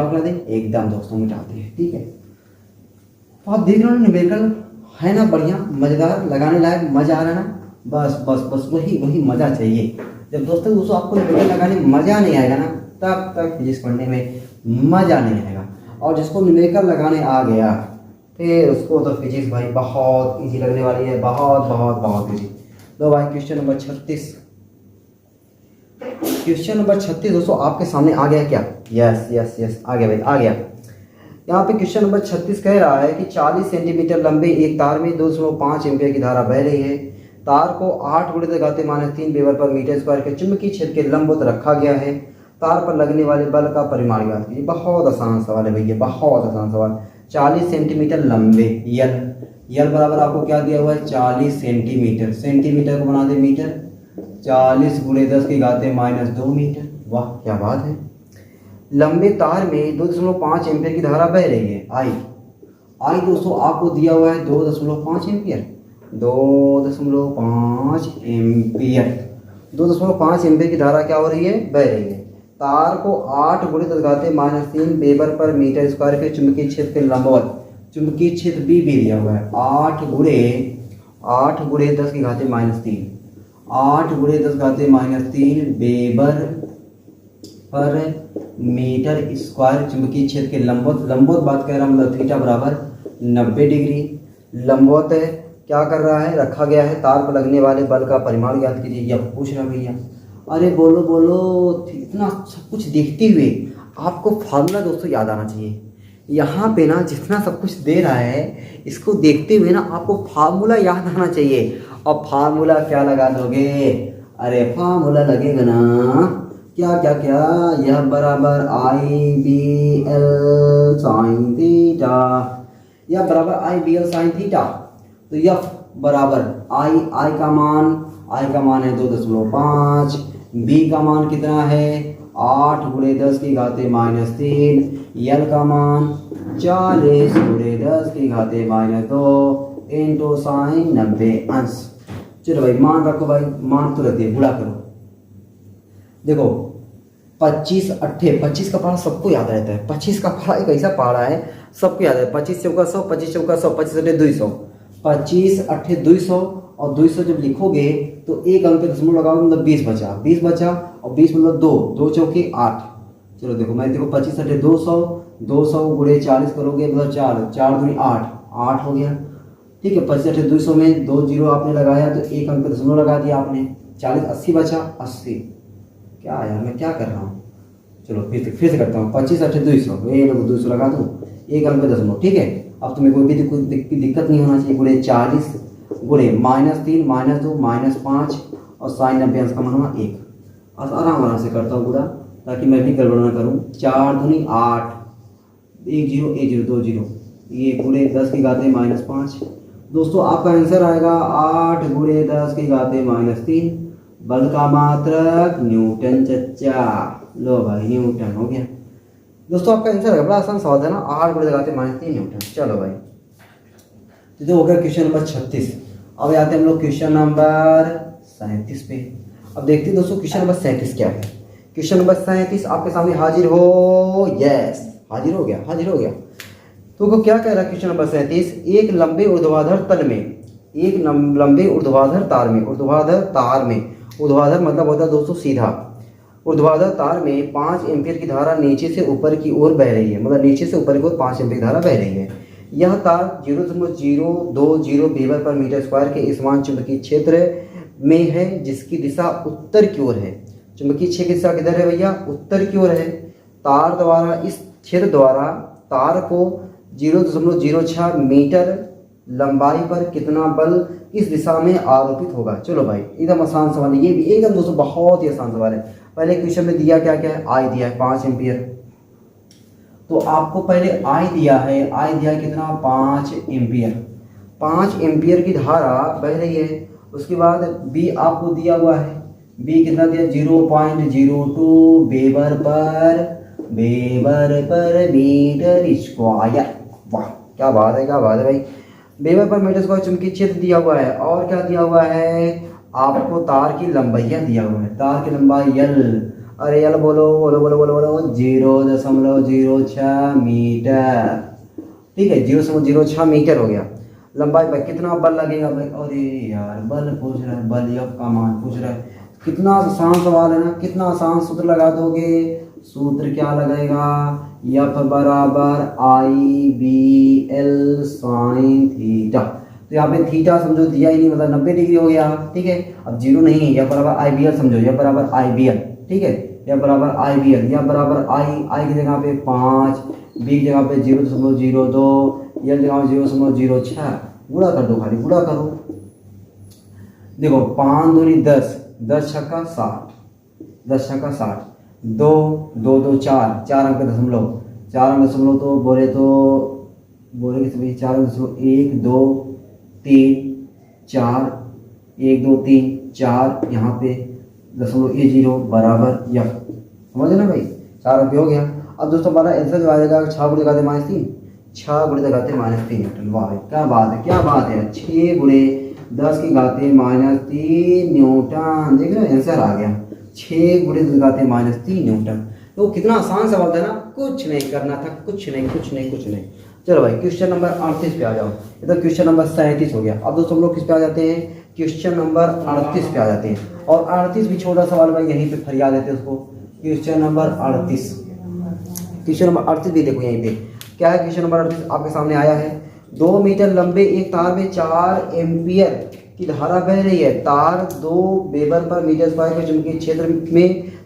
उठा दें एकदम दोस्तों, मिटाते हैं। ठीक है, तो आप देख रहे हो न्यूमेरिकल है ना, बढ़िया मज़ेदार, लगाने लायक, मज़ा आ रहा है ना। बस वही मज़ा चाहिए। जब दोस्तों आपको न्यूमेरिकल लगाने में मज़ा नहीं आएगा ना, तब तक फिजिक्स पढ़ने में मज़ा नहीं आएगा। और जिसको न्यूमेरिकल लगाने आ गया फिर उसको तो फिजिक्स भाई बहुत ईजी लगने वाली है, बहुत ईजी। तो भाई क्वेश्चन नंबर 36, क्वेश्चन नंबर 36 दोस्तों आपके सामने आ गया क्या? यस आ गया भाई, आ गया। यहाँ पे क्वेश्चन नंबर 36 कह रहा है कि 40 सेंटीमीटर लंबे एक तार में 2.5 एम्पीयर की धारा बह रही है। तार को 8 × 10⁻³ वेबर पर मीटर स्क्वायर के चुंबकीय क्षेत्र के लंबवत रखा गया है। तार पर लगने वाले बल का परिमाण ज्ञात कीजिए। बहुत आसान सवाल है भैया, बहुत आसान सवाल। 40 सेंटीमीटर लंबे, यल बराबर आपको क्या दिया हुआ है 40 सेंटीमीटर। सेंटीमीटर को बना दे मीटर, 40 × 10⁻² मीटर। वाह क्या बात है। लंबे तार में 2.5 एम्पीयर की धारा बह रही है। आई दोस्तों आपको दिया हुआ है 2.5 एम्पीयर। 2.5 एम्पीयर 2.5 एम्पीयर की धारा क्या हो रही है, बह रही है। तार को 8 × 10⁻³ वेबर पर मीटर स्क्वायर के चुंबकीय क्षेत्र के लंबवत, चुंबकीय क्षेत्र बी भी दिया हुआ है 8 × 10⁻³ 8 × 10⁻³ वेबर पर मीटर स्क्वायर चुंबकीय क्षेत्र के लंबवत बात कह रहा हूँ, मतलब थीटा बराबर 90 डिग्री लंबवत है। क्या कर रहा है, रखा गया है। तार पर लगने वाले बल का परिमाण ज्ञात कीजिए। यह पूछ रहा भैया। अरे बोलो बोलो, इतना सब कुछ देखते हुए आपको फार्मूला दोस्तों याद आना चाहिए। यहाँ पे ना जितना सब कुछ दे रहा है इसको देखते हुए ना आपको फार्मूला याद आना चाहिए। और फार्मूला क्या लगा दोगे, अरे फार्मूला लगेगा ना क्या क्या क्या, यह बराबर IBL साइन थीटा, यह बराबर IBL साइन थीटा। तो यह बराबर आई का मान है 2.5, बी का मान कितना है 8 × 10⁻³ यल का मान 40 × 10⁻² इंटू साइन 90 अंश। चलो भाई मान रखो भाई, मान तो रहती है, गुणा करो। देखो 25 अट्ठे 25 का पहाड़ा सबको याद रहता है। 25 का पहाड़ा एक ऐसा पहाड़ा है सबको याद है। 25 चौका 100, 25 चौका 100, 25 अट्ठे 200, 25 अट्ठे 200 और 200 जब लिखोगे तो एक अंक पे दशमलव लगाओ, मतलब 20 बचा और 20 मतलब 2 चौके 8। चलो देखो मैं देखो 25 अट्ठे 200, 200 × 40 करोगे मतलब 4 दूनी 8 हो गया। ठीक है, 25 अट्ठे 200 में 2 जीरो आपने लगाया तो एक अंक पे दशमलव लगा दिया आपने। 40 80 बचा 80। क्या यार मैं क्या कर रहा हूँ, चलो फिर से करता हूँ। 25 अट्ठे 200, ये लोग 200 लगा दूँ, एक अंक पे दशमलव। ठीक है, अब तुम्हें कोई भी दिक्कत नहीं होना चाहिए। × 40 × -3 -2 -5 और साइन 90 अंश का मान हुआ 1। आराम से करता हूँ पूरा ताकि मैं भी गड़बड़ ना करूँ। 4 दूनी 8, 1 0 1 0 2 0, ये पूरे 10⁻5। दोस्तों आपका आंसर आएगा 8 × 10⁻³ बल का मात्रक न्यूटन चच्चा। लो भाई न्यूटन हो गया। दोस्तों आपका आंसर है, बड़ा आसान सवाल है ना, 8 × 10⁻³ न्यूटन। चलो भाई तो हो गया क्वेश्चन नंबर 36। अब आते हैं हम लोग क्वेश्चन नंबर 37 पे। अब देखते हैं दोस्तों क्वेश्चन नंबर 37 क्या है। क्वेश्चन नंबर 37 आपके सामने हाजिर हो, यस हाजिर हो गया। तो क्या कह रहा है क्वेश्चन नंबर 37, एक लंबे ऊर्ध्वाधर तल में, एक लंबे ऊर्ध्वाधर तार में, ऊर्ध्वाधर मतलब होता है दोस्तों सीधा, ऊर्ध्वाधर तार में 5 एम्पीयर की धारा नीचे से ऊपर की ओर बह रही है, मतलब नीचे से ऊपर की ओर 5 एम्पीयर की धारा बह रही है। यह तार 0.020 वेबर पर मीटर स्क्वायर के समान चुंबकीय क्षेत्र में है जिसकी दिशा उत्तर की ओर है। चुंबकीय क्षेत्र की दिशा किधर है भैया, उत्तर की ओर है। तार द्वारा इस क्षेत्र द्वारा तार को 0.06 मीटर लंबाई पर कितना बल इस दिशा में आरोपित होगा। चलो भाई एकदम आसान सवाल है, ये भी एकदम दोस्तों बहुत ही आसान सवाल है। पहले क्वेश्चन में दिया क्या है, आई दिया है 5 एम्पीयर। तो आपको पहले आई दिया है कितना 5 एम्पीयर। 5 एम्पीयर की धारा बह रही है। उसके बाद बी आपको दिया हुआ है, बी कितना दिया 0.02 वेबर पर मीटर स्क्वायर। वाह क्या बात है भाई। वेबर पर मीटर स्क्वायर चुंबकीय क्षेत्र दिया हुआ है। और क्या दिया हुआ है, आपको तार की लंबाइयाँ दिया हुआ है। तार की लंबाई यल, अरे यल बोलो 0.06 मीटर। ठीक है 0.06 मीटर हो गया। लंबाई पर कितना बल लगेगा भाई, अरे यार बल पूछ रहा है, बल यफ का मान पूछ रहा है। कितना आसान सवाल है ना, कितना आसान सूत्र लगा दोगे। सूत्र क्या लगेगा, यफ बराबर IBL साइन थीटा। तो यहाँ पे थीटा समझो दिया ही नहीं, मतलब 90 डिग्री हो गया। ठीक है, अब जीरो नहीं है, यह बराबर IBL समझो, यह बराबर IBL। ठीक है, यह बराबर IBL, यह बराबर आई की जगह पे 5, बी की जगह पे 0.02, यल की जगह पे 0.06, गुणा कर दो, खाली गुणा करो। देखो 5 दूनी 10, 10 छक्का 60, 10 छक्का 60, 2 2 2 4, 4 अंक दशमलव, 4 अंक दशमलव तो बोले कि सभी 4 दशमलव 1 2 3 4, 1 2 3 4, यहाँ पे दशमलव ए 0 बराबर यफ, समझे ना भाई, 4 अंक हो गया। अब दोस्तों हमारा आंसर जो आएगा 6 गुणे घाते -3, 6 गुणे घाते -3 न्यूटन। वाह क्या बात है, क्या बात है, 6 गुणे 10 की घाते -3 न्यूटन। देख रहे हो आंसर आ गया, 6 गुणे 10 की घाते -3 न्यूटन। तो कितना आसान सवाल था ना, कुछ नहीं करना था, कुछ नहीं। चलो भाई क्वेश्चन नंबर 38 पे आ जाओ। ये तो क्वेश्चन नंबर 37 हो गया। अब दोस्तों हम लोग किस पे आ जाते हैं, क्वेश्चन नंबर 38 पे आ जाते हैं। और 38 भी छोटा सवाल भाई, यहीं पे फरिया देते हैं उसको। क्वेश्चन नंबर 38, क्वेश्चन नंबर 38 भी देखो यहीं पे क्या है। क्वेश्चन नंबर 38 आपके सामने आया है। 2 मीटर लंबे एक तार में 4 एम्पियर की धारा बह रही है। तार 2 वेबर पर मीटर स्क्वायर के चुंबकीय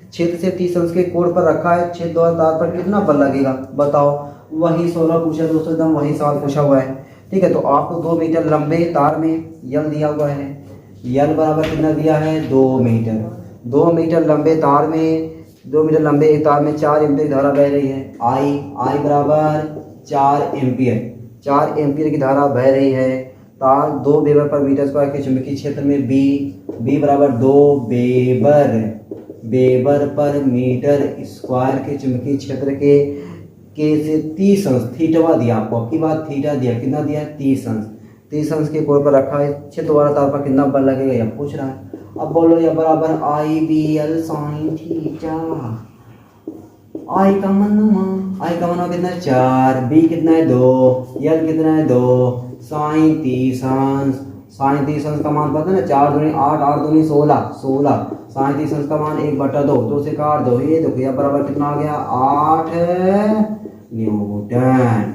क्षेत्र से 30 अंश के कोण पर रखा है। छेद द्वारा तार पर कितना बल लगेगा बताओ। वही 16 पूछा दोस्तों, एकदम वही सवाल पूछा हुआ है। ठीक है, तो आपको 2 मीटर लंबे तार में यल दिया हुआ है। यल बराबर कितना दिया है, 2 मीटर। 2 मीटर लंबे तार में 2 मीटर लंबे एक तार में 4 एम्पियर की धारा बह रही है। आई बराबर 4 एम्पियर, 4 एम्पियर की धारा बह रही है। तार 2 वेबर पर मीटर स्क्वायर के चुंबकीय क्षेत्र में बी बराबर 2 वेबर पर मीटर स्क्वायर के चुंबकीय क्षेत्र के से 30 अंश थीटा दिया आपको। आपकी बात थीटा दिया, कितना दिया है 30 अंश के कोण पर रखा है। क्षेत्र द्वारा तार पर कितना बल लगेगा यह पूछ रहा है। अब बोलो या बराबर आई बी एल साइन थीटा। आई का मान कितना है 4, बी कितना है 2, यल कितना है 2, साइन 30 अंश का मान पता है ना, 4 दूनी 8, 8 दूनी 16, साइन 30 अंश का मान 1/2, 2 से काट दो, ये देखो यह बराबर कितना आ गया 8 न्यूटन।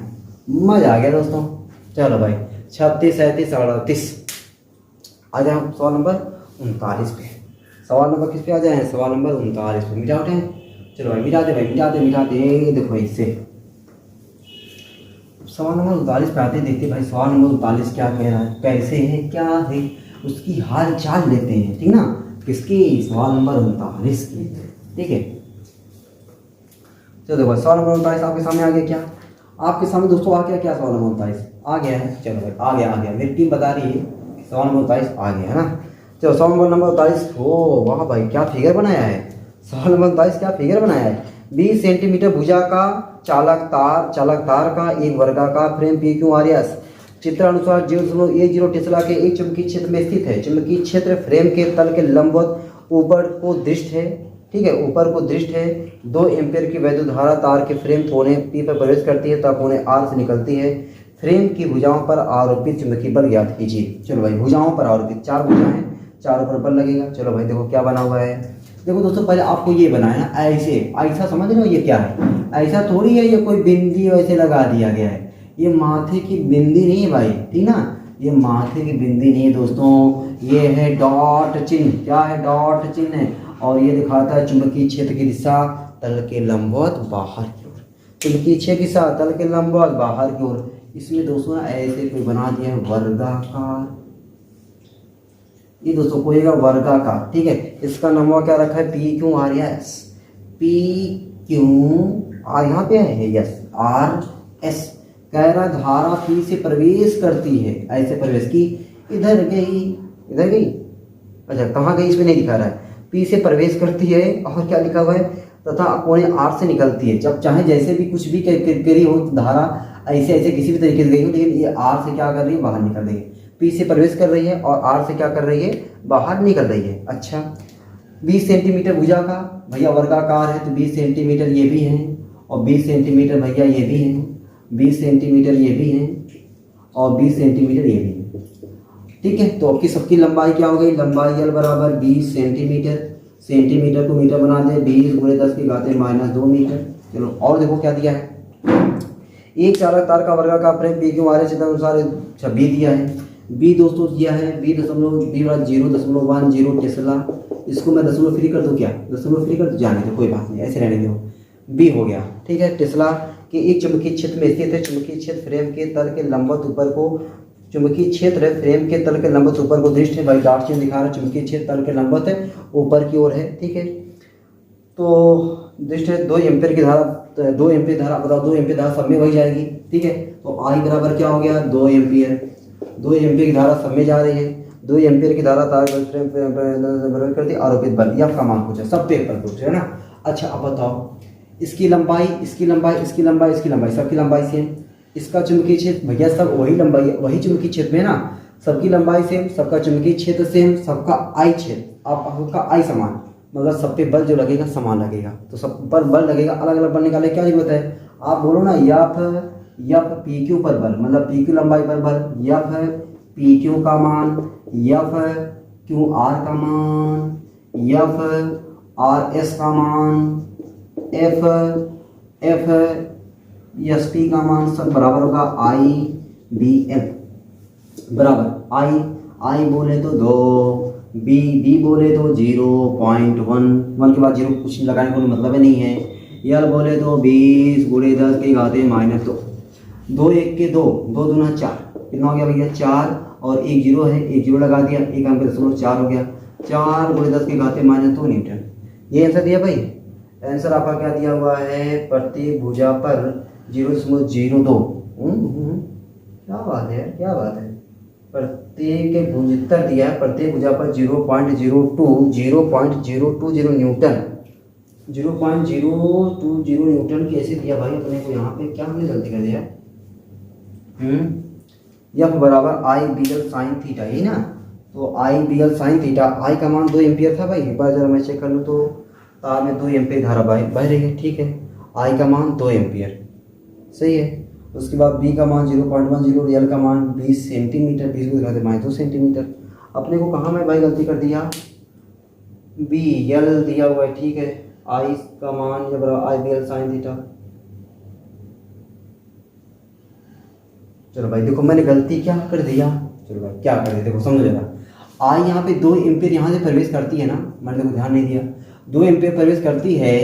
मजा आ गया दोस्तों। चलो भाई 36, 37, 38 आ जाए सवाल नंबर 39 पे। सवाल नंबर किस पे आ जाए, सवाल नंबर 39 पे। मिटा उठे, चलो भाई मिटाते देखो इससे। सवाल नंबर 39 पे आते देखते भाई सवाल नंबर 39 क्या कह रहा है, कैसे है, क्या है, उसकी हाल चाल लेते हैं। ठीक ना, किसकी, सवाल नंबर 39 की। ठीक है, चलो देखो सवाल नंबर 39 आपके सामने आ गया। क्या आपके सामने दोस्तों आ गया, क्या सवाल नंबर 39 आ गया है। चलो भाई आ गया मेरी टीम बता रही है सवाल नंबर 39 आ गया है ना। चलो सवाल नंबर 39 हो, वाह भाई क्या फिगर बनाया है। सवाल नंबर 39 क्या फिगर बनाया है। 20 सेंटीमीटर भुजा का चालक तार का एक वर्गाकार frame P Q R S चित्रानुसार 0.10 टेस्ला के एक चुंबकीय क्षेत्र में स्थित है। चुंबकीय क्षेत्र फ्रेम के तल के लंबवत ऊपर को दृष्ट है। ठीक है, ऊपर को दृष्ट है। 2 एम्पियर की वैद्युत धारा तार के फ्रेम कोने पी पर प्रवेश करती है तब कोने आर से निकलती है। फ्रेम की भुजाओं पर आरोपित चुंबकीय बल ज्ञात कीजिए। चलो भाई भुजाओं पर आरोपित 4 भुजा हैं, चारों पर बल लगेगा। चलो भाई देखो क्या बना हुआ है। देखो दोस्तों पहले आपको ये बनाया ना ऐसा समझ रहे हो ये क्या है। ऐसा थोड़ी है ये कोई बिंदी वैसे लगा दिया गया है। ये माथे की बिंदी नहीं है भाई, ठीक ना, ये माथे की बिंदी नहीं है दोस्तों, ये है डॉट चिन्ह। क्या है, डॉट चिन्ह है। और ये दिखाता है चुंबकीय क्षेत्र की दिशा तल के लंबवत बाहर की ओर। चुंबकीय क्षेत्र की दिशा तल के लंबवत बाहर की ओर। इसमें दोस्तों ऐसे कोई बना दिया है वर्गाकार, ये दोस्तों कोई वर्गाकार। ठीक है, इसका नंबर क्या रखा है P Q R S, P Q are यहाँ पे है यस आर एस। कह रहा धारा पी से प्रवेश करती है, ऐसे प्रवेश की, इधर गई, अच्छा कहाँ गई इसमें नहीं दिखा रहा है। पी से प्रवेश करती है और क्या लिखा हुआ है, तथा कोने आर से निकलती है। जब चाहे जैसे भी कुछ भी करी हो धारा ऐसे किसी भी तरीके से गई हो, लेकिन ये आर से क्या कर रही है, बाहर निकल रही है। पी से प्रवेश कर रही है और आर से क्या कर रही है, बाहर निकल रही है। अच्छा 20 सेंटीमीटर भुजा का भैया वर्गाकार है, तो 20 सेंटीमीटर ये भी है और 20 सेंटीमीटर भैया ये भी है, 20 सेंटीमीटर ये भी है और 20 सेंटीमीटर ये भी है। ठीक है, तो आपकी सबकी लंबाई क्या हो गई, लंबाई एल बराबर 20 सेंटीमीटर, सेंटीमीटर को मीटर बना दे 20 × 10 की घाते -2 मीटर। चलो और देखो क्या दिया है, एक चालक तार का वर्गाकार frame P Q R S अनुसार 26 दिया है। बी दोस्तों दिया है B.0.10 टेस्ला। इसको मैं दशमलव फ्री कर दूँ, क्या दशमलव फ्री कर दूँ, जाने दो कोई बात नहीं, ऐसे रहने दो। बी हो गया। ठीक है, टेस्ला के एक चुंबकीय क्षेत्र में स्थित है। चुंबकीय क्षेत्र फ्रेम के तल के लंबवत ऊपर को चुंबकीय क्षेत्र फ्रेम के तल के लंबवत ऊपर को दृष्टि है। भाई डॉट चिन्ह दिखा रहा है, चुंबकीय क्षेत्र तल के लंबवत है, ऊपर की ओर है। ठीक है, तो दृष्टि है 2 एम्पीयर की धारा, 2 एम्पीयर धारा बताओ, 2 एम्पीयर धारा सब में वही जाएगी। ठीक है, तो आई बराबर क्या हो गया 2 एम्पीयर। 2 एम्पीयर की धारा सब में जा रही है। 2 एम्पीयर की धारा तार बराबर कर दी, आरोपित बल या का मान पूछा, सब पेपर पूछ है ना। अच्छा अब बताओ इसकी लंबाई, इसकी लंबाई, इसकी लंबाई, इसकी लंबाई, सबकी लंबाई सेम। इसका चुंबकीय क्षेत्र भैया सब वही लंबाई है, वही चुंबकीय क्षेत्र में ना, सबकी लंबाई सेम, सबका चुंबकीय क्षेत्र सेम, सबका आई क्षेत्र, आपका आई समान, मतलब सब पे बल जो लगेगा समान लगेगा। तो सब पर बल लगेगा, अलग अलग बल निकाले क्या जरूरत है। आप बोलो ना यफ पी क्यू पर बल, मतलब पी क्यू लंबाई पर बल, यफ पी क्यू का मान, यफ क्यू आर का मान, यफ आर एस का मान, एफ एस पी का मान, सब बराबर होगा आई बी एफ बराबर आई बोले तो 2, बी बोले तो 0.1, 1 के बाद 0 कुछ लगाने का कोई मतलब नहीं है। यल बोले तो 20 गुणे 10 के घाते -2, 2 1 के 2, 2 दूना 4, कितना हो गया भैया 4, और एक 0 है, एक 0 लगा दिया, 1 अंक 0.4 हो गया, 4 गुणे 10 के घाते -2 न्यूटन। ये आंसर दिया भाई। आंसर आपका क्या दिया हुआ है, प्रत्येक भुजा पर 0.02। क्या बात है, क्या बात है, प्रत्येक भुजत्तर दिया है, प्रत्येक भुजा पर 0.020 न्यूटन, 0.020 न्यूटन कैसे दिया भाई अपने को, यहाँ पे क्या हमने गलती कर दिया। यफ बराबर आई बी एल साइन थीटा, यही ना, तो आई बी एल साइन थीटा, आई का मान 2 एम्पियर था भाई, एक बार जरा मैं चेक कर लूँ तो तार में 2 एम्पियर धारा बह रही है। ठीक है, आई का मान 2 एम्पियर, सही है। उसके बाद बी का मान 0.10, एल का मान 20 सेंटीमीटर, 20 को दिखाते -2 सेंटीमीटर। अपने को कहाँ में भाई गलती कर दिया, बी एल दिया हुआ है। ठीक है, आई का मान या बराबर आई बी एल साइन थीटा। चलो भाई देखो मैंने गलती क्या कर दिया, चलो भाई क्या कर दिया देखो समझो जरा। आई यहाँ पे 2 एम्पियर यहाँ से प्रवेश करती है ना, मैंने देखो ध्यान नहीं दिया, 2 एम्पियर प्रवेश करती है,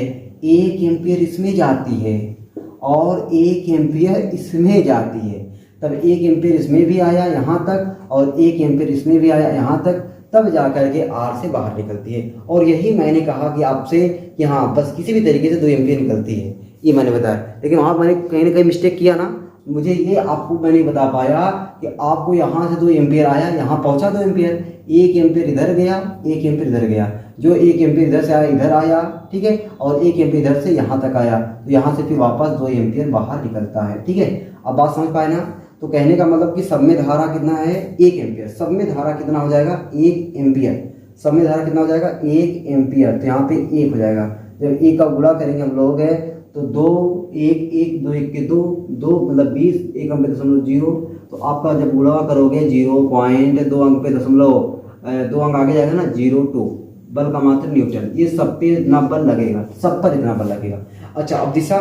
1 एम्पियर इसमें जाती है और 1 एम्पियर इसमें जाती है, तब 1 एम्पियर इसमें भी आया यहाँ तक और 1 एम्पियर इसमें भी आया यहाँ तक, तब जाकर के आर से बाहर निकलती है। और यही मैंने कहा कि आपसे कि हाँ बस किसी भी तरीके से 2 एम्पियर निकलती है, ये मैंने बताया। लेकिन वहाँ मैंने कहीं ना कहीं मिस्टेक किया ना, मुझे ये आपको मैं नहीं बता पाया कि आपको यहाँ से 2 एम्पियर आया, यहाँ पहुँचा 2 एम्पियर, 1 एम्पियर इधर गया, 1 एम्पियर इधर गया, जो 1 एम्पियर इधर से आया इधर आया, ठीक है, और 1 एम्पियर इधर से यहाँ तक आया, तो यहाँ से फिर वापस 2 एम्पियर बाहर निकलता है। ठीक है, अब बात समझ पाए ना। तो कहने का मतलब कि सब में धारा कितना है 1 एम्पियर, सब में धारा कितना हो जाएगा 1 एम्पियर, सब में धारा कितना हो जाएगा 1 एम्पियर, तो यहाँ पे 1 हो जाएगा। जब 1 का गुणा करेंगे हम लोग है तो 2 1 1 2 1 के 2 2 मतलब 20, 1 अंक पे दशमलव 0, तो आपका जब गुणा करोगे 0.2 अंक पे दशमलव 2 अंक आगे जाएगा ना 0.2, बल का मात्र न्यूटन। ये सब पे इतना बल लगेगा, सब पर इतना बल लगेगा। अच्छा अब दिशा,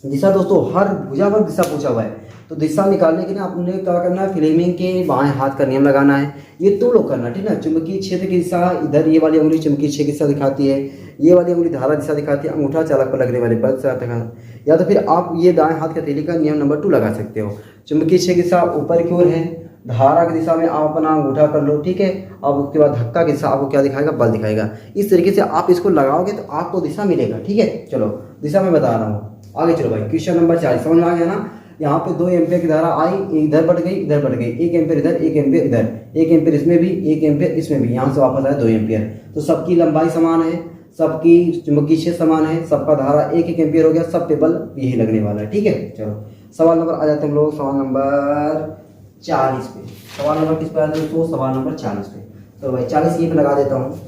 दिशा दोस्तों हर भुजा पर दिशा पूछा हुआ है, तो दिशा निकालने के लिए आपने क्या करना है, फ्लेमिंग के बाएं हाथ का नियम लगाना है, ये तो लोग करना, ठीक है। चुंबकीय क्षेत्र की दिशा इधर, ये वाली उंगली चुंबकीय क्षेत्र की दिशा दिखाती है, ये वाली उंगली धारा दिशा दिखाती है, अंगूठा चालक पर लगने वाले बल से दिखा, या तो फिर आप ये दाएं हाथ का हथेली का नियम नंबर 2 लगा सकते हो। चुंबकीय क्षेत्र की दिशा ऊपर की ओर है, धारा की दिशा में आप अपना अंगूठा कर लो, ठीक है। अब उसके बाद धक्का की दिशा आपको क्या दिखाएगा, बल दिखाएगा। इस तरीके से आप इसको लगाओगे तो आपको दिशा मिलेगा, ठीक है। चलो दिशा मैं बता रहा हूँ, आगे चलो भाई। क्वेश्चन नंबर 40 समझ में आ गया ना। यहाँ पे 2 एम्पियर की धारा आई, इधर बढ़ गई इधर बढ़ गई, 1 एम्पियर इधर 1 एम्पियर इधर, 1 एम्पियर इसमें भी 1 एम्पियर इसमें भी, यहाँ से वापस आया 2 एम्पियर। तो सबकी लंबाई समान है, सबकी चुंबकीय क्षेत्र समान है, सबका धारा 1 एम्पियर हो गया, सब पे बल यही लगने वाला है, ठीक है। चलो सवाल नंबर आ जाते हैं हम लोग सवाल नंबर 40 पे। सवाल नंबर किस पे आ जाते हैं, सवाल नंबर 40 पे। तो भाई 40 ये पे लगा देता हूँ,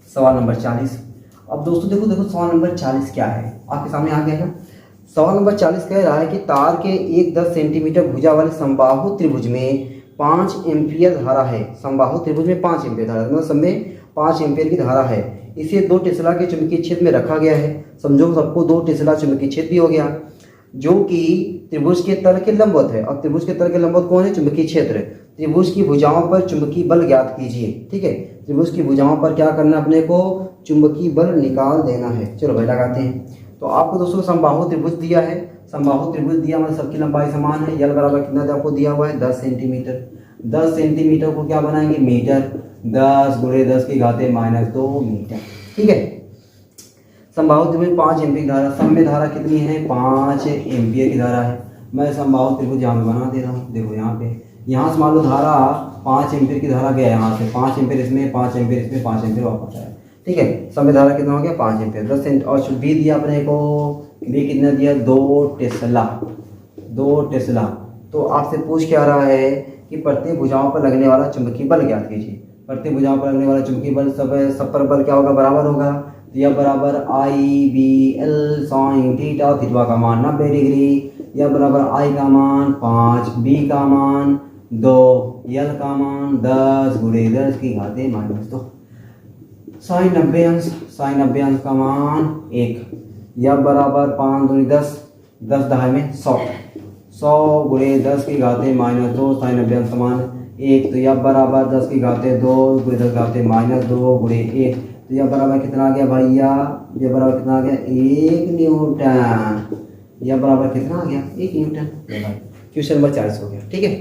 सवाल नंबर 40। अब दोस्तों देखो देखो सवाल नंबर 40 क्या है, आपके सामने आ गया है। सवाल नंबर 40 कह रहा है कि तार के एक 10 सेंटीमीटर भुजा वाले समबाहु त्रिभुज में 5 एम्पियर धारा है। समबाहु त्रिभुज में 5 एम्पियर धारा, मतलब सब में 5 एम्पियर की धारा है। इसे 2 टेस्ला के चुंबकीय क्षेत्र में रखा गया है। समझो सबको 2 टेस्ला चुंबकीय क्षेत्र भी हो गया, जो कि त्रिभुज के तल के लंबवत है। और त्रिभुज के तल के लंबवत कौन है, चुंबकीय क्षेत्र। त्रिभुज की भुजाओं पर चुंबकीय बल ज्ञात कीजिए, ठीक है। त्रिभुज की भुजाओं पर क्या करना है अपने को, चुंबकीय बल निकाल देना है। चलो भाई लगाते हैं। तो आपको दोस्तों समबाहु त्रिभुज दिया है, समबाहु त्रिभुज दिया मतलब सबकी लंबाई समान है। यल बराबर कितना आपको दिया हुआ है 10 सेंटीमीटर। 10 सेंटीमीटर को क्या बनाएंगे मीटर, 10 गुणे 10 की घाते -2 मीटर। ठीक है, समबाहु त्रिभुज 5 एम्पीयर की धारा, सब में धारा कितनी है 5 एम्पीयर की धारा है। मैं समबाहु त्रिभुज यहाँ पे बना दे रहा हूँ, देखो यहाँ पे, यहाँ से मान लो धारा 5 एम्पीयर की धारा गया यहाँ से, 5 एम्पीयर इसमें, 5 एम्पीयर इसमें, 5 एम्पीयर वापस आया। ठीक है, सब में धारा कितना हो गया 5 एम्पीयर। 10 सेंट और बी दिया अपने को, बी कितना दिया 2 टेस्ला, 2 टेस्ला। तो आपसे पूछ क्या रहा है कि प्रत्येक भुजाओं पर लगने वाला चुंबकीय बल ज्ञात कीजिए। प्रत्येक भुजाओं पर लगने वाला चुंबकीय बल सब पर बल क्या होगा बराबर होगा, तो यह बराबर IBL साइन थीटा, थीटा का मान 90 डिग्री, यह बराबर I का मान 5, B का मान 2, L का मान 10 गुणे 10 की घाते -2, साइन 90 अंश, साइन 90 अंश का मान 1, यह बराबर 5 दूनी 10, 10 दहाई में 100, 100 गुणे 10 की घाते -2, साइन 90 अंश का मान 1, तो यह बराबर 10 की घाते 2 गुणे 10 की घाते -2 गुणे 1, तो यह बराबर कितना आ गया भैया, यह बराबर कितना आ गया 1 न्यूटन। यह बराबर कितना आ गया 1 न्यूटन। क्वेश्चन नंबर 40 हो गया। ठीक है,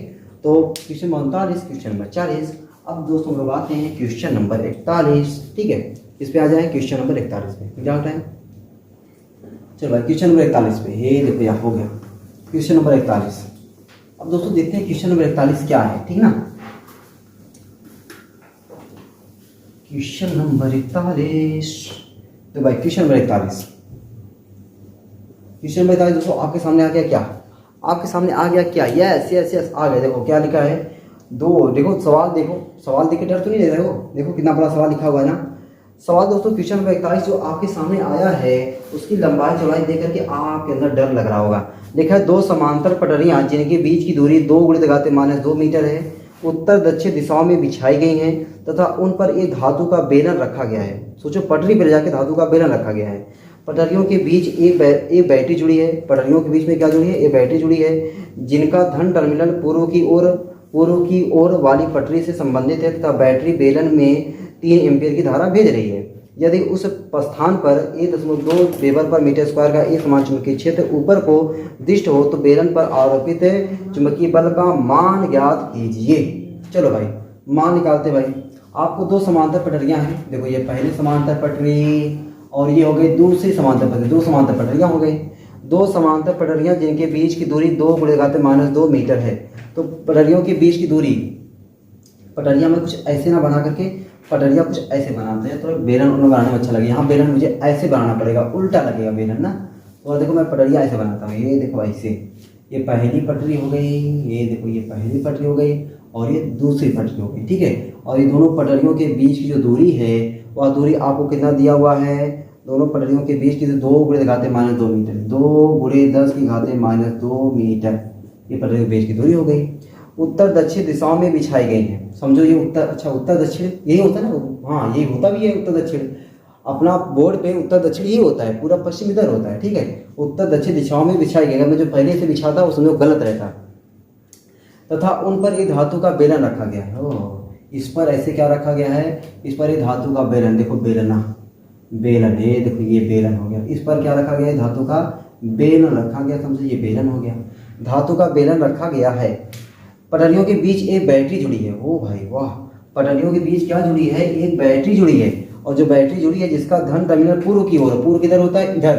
तो क्वेश्चन नंबर 39, क्वेश्चन नंबर 40। अब दोस्तों लोग आते हैं क्वेश्चन नंबर 41। ठीक है, इस पे आ जाए क्वेश्चन नंबर 41 पे, क्या होता है। चलो भाई क्वेश्चन नंबर 41 पे, ये देखो यहाँ हो गया क्वेश्चन नंबर 41। अब दोस्तों देखते हैं क्वेश्चन नंबर 41 क्या है। ठीक ना, क्वेश्चन नंबर 41, तो भाई क्वेश्चन नंबर 41, क्वेश्चन नंबर 41 दोस्तों आपके सामने आ गया क्या, आपके सामने आ गया क्या, यस यस यस आ गया। देखो क्या लिखा है, देखो सवाल, देखो सवाल देख के डर तो नहीं ले रहे हो, देखो कितना बड़ा सवाल लिखा हुआ है ना। सवाल दोस्तों क्वेश्चन नंबर 41 जो आपके सामने आया है उसकी लंबाई चौड़ाई देख करके आपके अंदर डर लग रहा होगा। देखा है 2 समांतर पटरियां जिनके बीच की दूरी 2 गुणे 10 घाते -2 मीटर है, उत्तर दक्षिण दिशाओं में बिछाई गई हैं तथा उन पर एक धातु का बेलन रखा गया है। सोचो पटरी पर जाके धातु का बेलन रखा गया है। पटरियों के बीच एक बैटरी जुड़ी है, पटरियों के बीच में क्या जुड़ी है, एक बैटरी जुड़ी है जिनका धन टर्मिनल पूर्व की ओर वाली पटरी से संबंधित है तथा बैटरी बेलन में 3 एम्पीयर की धारा भेज रही है। यदि उस स्थान पर 1.2 वेबर पर मीटर स्क्वायर का एक समान चुंबकीय क्षेत्र ऊपर को दिष्ट हो तो बेलन पर आरोपित चुंबकीय बल का मान ज्ञात कीजिए। चलो भाई मान निकालते भाई। आपको 2 समांतर पटरियां हैं, देखो ये पहली समांतर पटरी और ये हो गई दूसरी समांतर पटरी, 2 समांतर पटरियां हो गई। 2 समांतर पटरियां जिनके बीच की दूरी 2 गुणे घाते -2 मीटर है। तो पटरियों के बीच की दूरी, पटरियां में कुछ ऐसे ना बना करके, पटरियां कुछ ऐसे बनाते हैं तो बेलन उन्हें बनाने में अच्छा लगेगा। यहाँ बेलन मुझे ऐसे बनाना पड़ेगा, उल्टा लगेगा बेलन ना। और देखो मैं पटरियां ऐसे बनाता हूँ, ये देखो ऐसे, ये पहली पटरी हो गई, ये देखो ये पहली पटरी हो गई और ये दूसरी पटरी हो गई। ठीक है, और ये दोनों पटरियों के बीच की जो दूरी है वह दूरी आपको कितना दिया हुआ है, दोनों पटरियों के बीच की 2 गुणे 10 घाते -2 मीटर, 2 गुणे 10 की घाते -2 मीटर, ये पटरियों के बीच की दूरी हो गई। उत्तर दक्षिण दिशाओं में बिछाई गई है। समझो ये उत्तर, अच्छा उत्तर दक्षिण यही होता है ना, हाँ यही होता भी है उत्तर दक्षिण। अपना बोर्ड पे उत्तर दक्षिण ही होता है, पूरा पश्चिम इधर होता है। ठीक है, उत्तर दक्षिण दिशाओं में बिछाई गई। मैं जो पहले से बिछा था उसमें गलत रहता, तथा उन पर एक धातु का बेलन रखा गया है। ओह, इस पर ऐसे क्या रखा गया है, इस पर एक धातु का बेलन, देखो बेलना, बेलन, ये देखो ये बेलन हो गया। इस पर क्या रखा गया है, धातु का बेलन रखा गया। समझो ये बेलन हो गया, धातु का बेलन रखा गया है। पटरियों के बीच एक बैटरी जुड़ी है। ओ भाई वाह, पटरियों के बीच क्या जुड़ी है, एक बैटरी जुड़ी है। और जो बैटरी जुड़ी है जिसका धन टर्मिनल पूर्व की ओर, पूर्व किधर होता है इधर,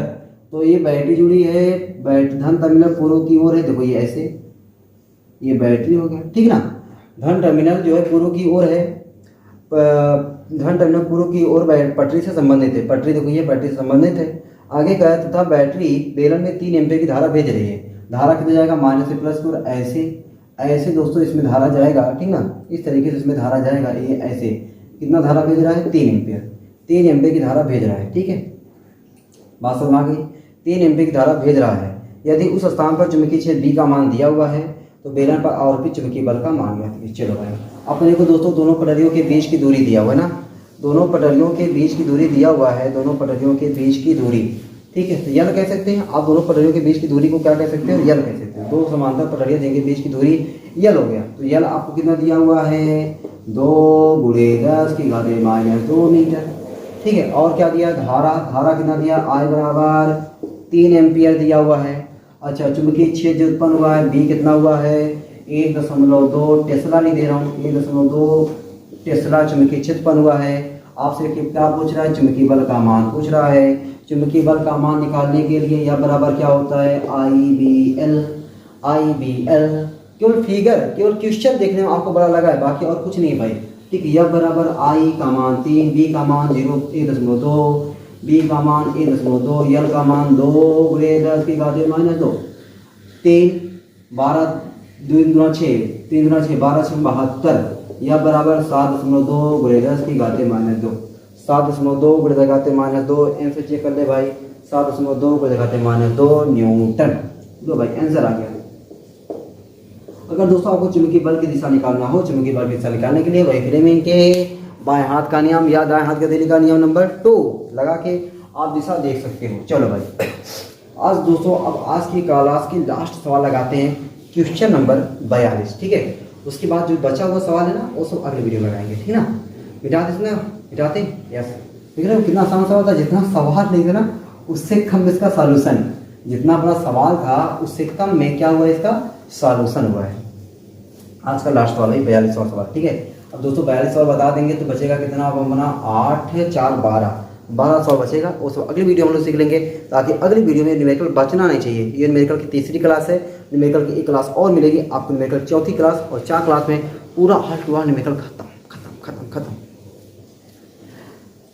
तो ये बैटरी जुड़ी है, धन टर्मिनल पूर्व की ओर है। देखो ये ऐसे, ये बैटरी हो गया। ठीक ना, धन टर्मिनल जो है पूर्व की ओर है, धन टर्मिनल पूर्व की ओर पटरी से संबंधित है। पटरी देखो ये पटरी से संबंधित है। आगे का तथा बैटरी बेलन में 3 एम्पीयर की धारा भेज रही है। धारा कितना जाएगा, माइनस से प्लस की ओर, ऐसे ऐसे दोस्तों इसमें धारा जाएगा। ठीक ना, इस तरीके से इसमें धारा जाएगा। ये ऐसे कितना धारा भेज रहा है, 3 एम्पीयर, 3 एम्पीयर की धारा भेज रहा है। ठीक है, बात समझ आ गई, 3 एम्पीयर की धारा भेज रहा है। यदि उस स्थान पर चुंबकीय क्षेत्र B का मान दिया हुआ है तो बेलन पर आरोपित चुंबकीय बल का मान ज्ञात कीजिए। चलो भाई अपने को दोस्तों दोनों पटरियों के बीच की दूरी दिया हुआ है ना, दोनों पटरियों के बीच की दूरी दिया हुआ है, दोनों पटरियों के बीच की दूरी। ठीक है, तो यल कह सकते हैं आप, दोनों पटरियों के बीच की दूरी को क्या कह सकते हो, यल कह सकते हो। 2 समांतर पटरियां जिनके बीच की दूरी यल हो गया। तो यल आपको कितना दिया हुआ है, 2 गुणे 10 की घाते -2 मीटर। ठीक है, और क्या दिया, धारा, धारा कितना दिया, I बराबर 3 एम्पियर दिया हुआ है। अच्छा, चुंबकीय क्षेत्र जो उत्पन्न हुआ है बी कितना हुआ है 1.2 टेस्ला नहीं दे रहा हूँ, 1.2 टेस्ला चुंबकीय क्षेत्र उत्पन्न हुआ है। आपसे क्या पूछ रहा है, चुंबकीय बल का मान पूछ रहा है। चुंबकीय बल का मान निकालने के लिए यह बराबर क्या होता है आई बी एल। केवल फिगर, केवल क्वेश्चन देखने में आपको बड़ा लगा है, बाकी और कुछ नहीं भाई। ठीक, यह बराबर आई का मान 3, बी का मान 1.2, बी का मान 1.2, यल का मान 2 गुणे 10 की घात -2, 3 12 2 गुना 6, 3 गुना 6 12 6 72, यह बराबर 7.2 गुणे 10 की घात -2, 7.2 गुणे 10 की घात -2। आंसर चेक कर ले भाई, 7.2 गुणे 10 की घात -2 न्यूटन। लो भाई आंसर आ गया। अगर दोस्तों आपको चुंबकीय बल की दिशा निकालना हो, चुंबकीय बल की दिशा निकालने के लिए वही फ्लेमिंग के बाएं हाथ का नियम या दाएं हाथ गतिविधि का नियम नंबर 2 लगा के आप दिशा देख सकते हो। चलो भाई, आज दोस्तों अब आज की क्लास की लास्ट सवाल लगाते हैं, क्वेश्चन नंबर 42। ठीक है, उसके बाद जो बचा हुआ सवाल है ना वो सब अगले वीडियो में लगाएंगे। ठीक है ना, मिटाते यस। देख रहे हो कितना आसान सवाल था, जितना सवाल लेंगे ना उससे कम इसका सॉल्यूशन, जितना बड़ा सवाल था उससे कम में क्या हुआ इसका सॉल्यूशन हुआ है। आज का लास्ट सवाल है 42वां सवाल। ठीक है, अब दोस्तों 42 सवाल बता देंगे तो बचेगा कितना, अब बना 8 4 12 सवाल बचेगा। वो सब अगली वीडियो हम लोग सीख लेंगे, ताकि अगली वीडियो में न्यूमेरिकल बचना नहीं चाहिए। ये न्यूमेरिकल की तीसरी क्लास है, न्यूमेरिकल की एक क्लास और मिलेगी आपको, न्यूमेरिकल चौथी क्लास, और 4 क्लास में पूरा हल टू हल न्यूमेरिकल खत्म।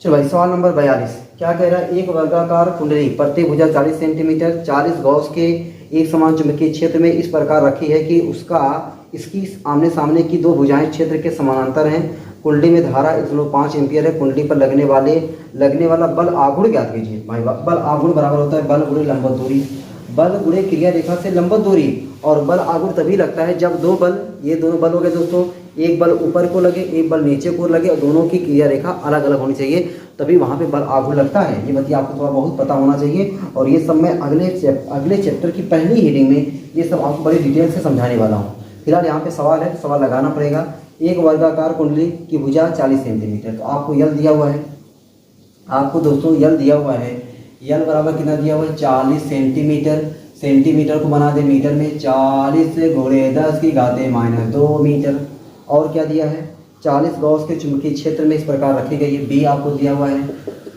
चलो भाई, सवाल नंबर 42 क्या कह रहा है, एक वर्गाकार कुंडली प्रत्येक भुजा 40 सेंटीमीटर 40 गॉस के एक समान चुंबकीय क्षेत्र में इस प्रकार रखी है कि इसकी आमने सामने की दो भुजाएं क्षेत्र के समानांतर हैं। कुंडली में धारा 1.5 एम्पियर है। कुंडली पर लगने वाला बल आघूर्ण ज्ञात कीजिए। भाई बल आघूर्ण बराबर होता है बल गुणे लंबवत दूरी, बल गुणे क्रिया रेखा से लंबवत दूरी। और बल आघूर्ण तभी लगता है जब दो बल, ये दोनों बल हो गए दोस्तों, एक बल ऊपर को लगे एक बल नीचे को लगे, और दोनों की क्रिया रेखा अलग अलग होनी चाहिए, तभी वहाँ पे बल आघूर्ण लगता है। ये बात आपको थोड़ा बहुत पता होना चाहिए, और ये सब मैं अगले चैप्टर की पहली हीडिंग में ये सब आपको बड़ी डिटेल से समझाने वाला हूँ। फिलहाल यहाँ पे सवाल है, सवाल लगाना पड़ेगा। एक वर्गाकार कुंडली की भुजा 40 सेंटीमीटर, तो आपको यल दिया हुआ है, आपको दोस्तों यल दिया हुआ है, यल बराबर कितना दिया हुआ है 40 सेंटीमीटर। सेंटीमीटर को बना दे मीटर में, 40 गुणे 10 की घात -2 मीटर। और क्या दिया है, 40 गॉस के चुंबकीय क्षेत्र में इस प्रकार रखी गई है। बी आपको दिया हुआ है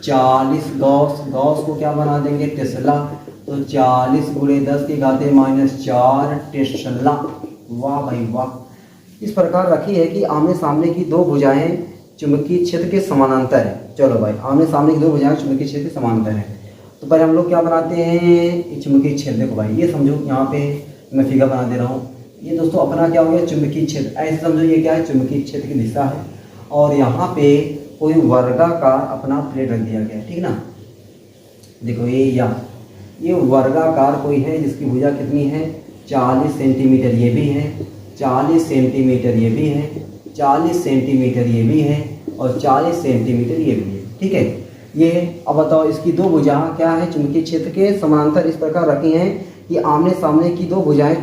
40 गॉस को क्या बना देंगे टेस्ला, तो 40 गुणे 10 की घात -4 टेस्ला। वाह भाई वाह, इस प्रकार रखी है कि आमने सामने की दो भुजाएं चुंबकीय क्षेत्र के समानांतर है। चलो भाई, आमने सामने की दो भुजाएं चुंबकीय क्षेत्र के समानांतर है, तो पहले हम लोग क्या बनाते हैं चुंबकीय क्षेत्र। देखो भाई ये समझो, यहाँ पे मैं फिगर बना दे रहा हूँ। ये दोस्तों अपना क्या हो गया चुंबकीय क्षेत्र, ऐसे समझो ये क्या है चुंबकीय क्षेत्र की दिशा है, और यहाँ पे कोई वर्गाकार अपना प्लेट रख दिया गया है। ठीक ना, देखो ये वर्गाकार कोई है जिसकी भुजा कितनी है 40 सेंटीमीटर, ये भी है 40 सेंटीमीटर, ये भी है 40 सेंटीमीटर, ये भी है और 40 सेंटीमीटर ये भी है। ठीक है, ये अब बताओ इसकी दो भुजा क्या है चुंबकीय क्षेत्र के समानांतर इस प्रकार रखी हैं कि आमने सामने की दो भुजाएं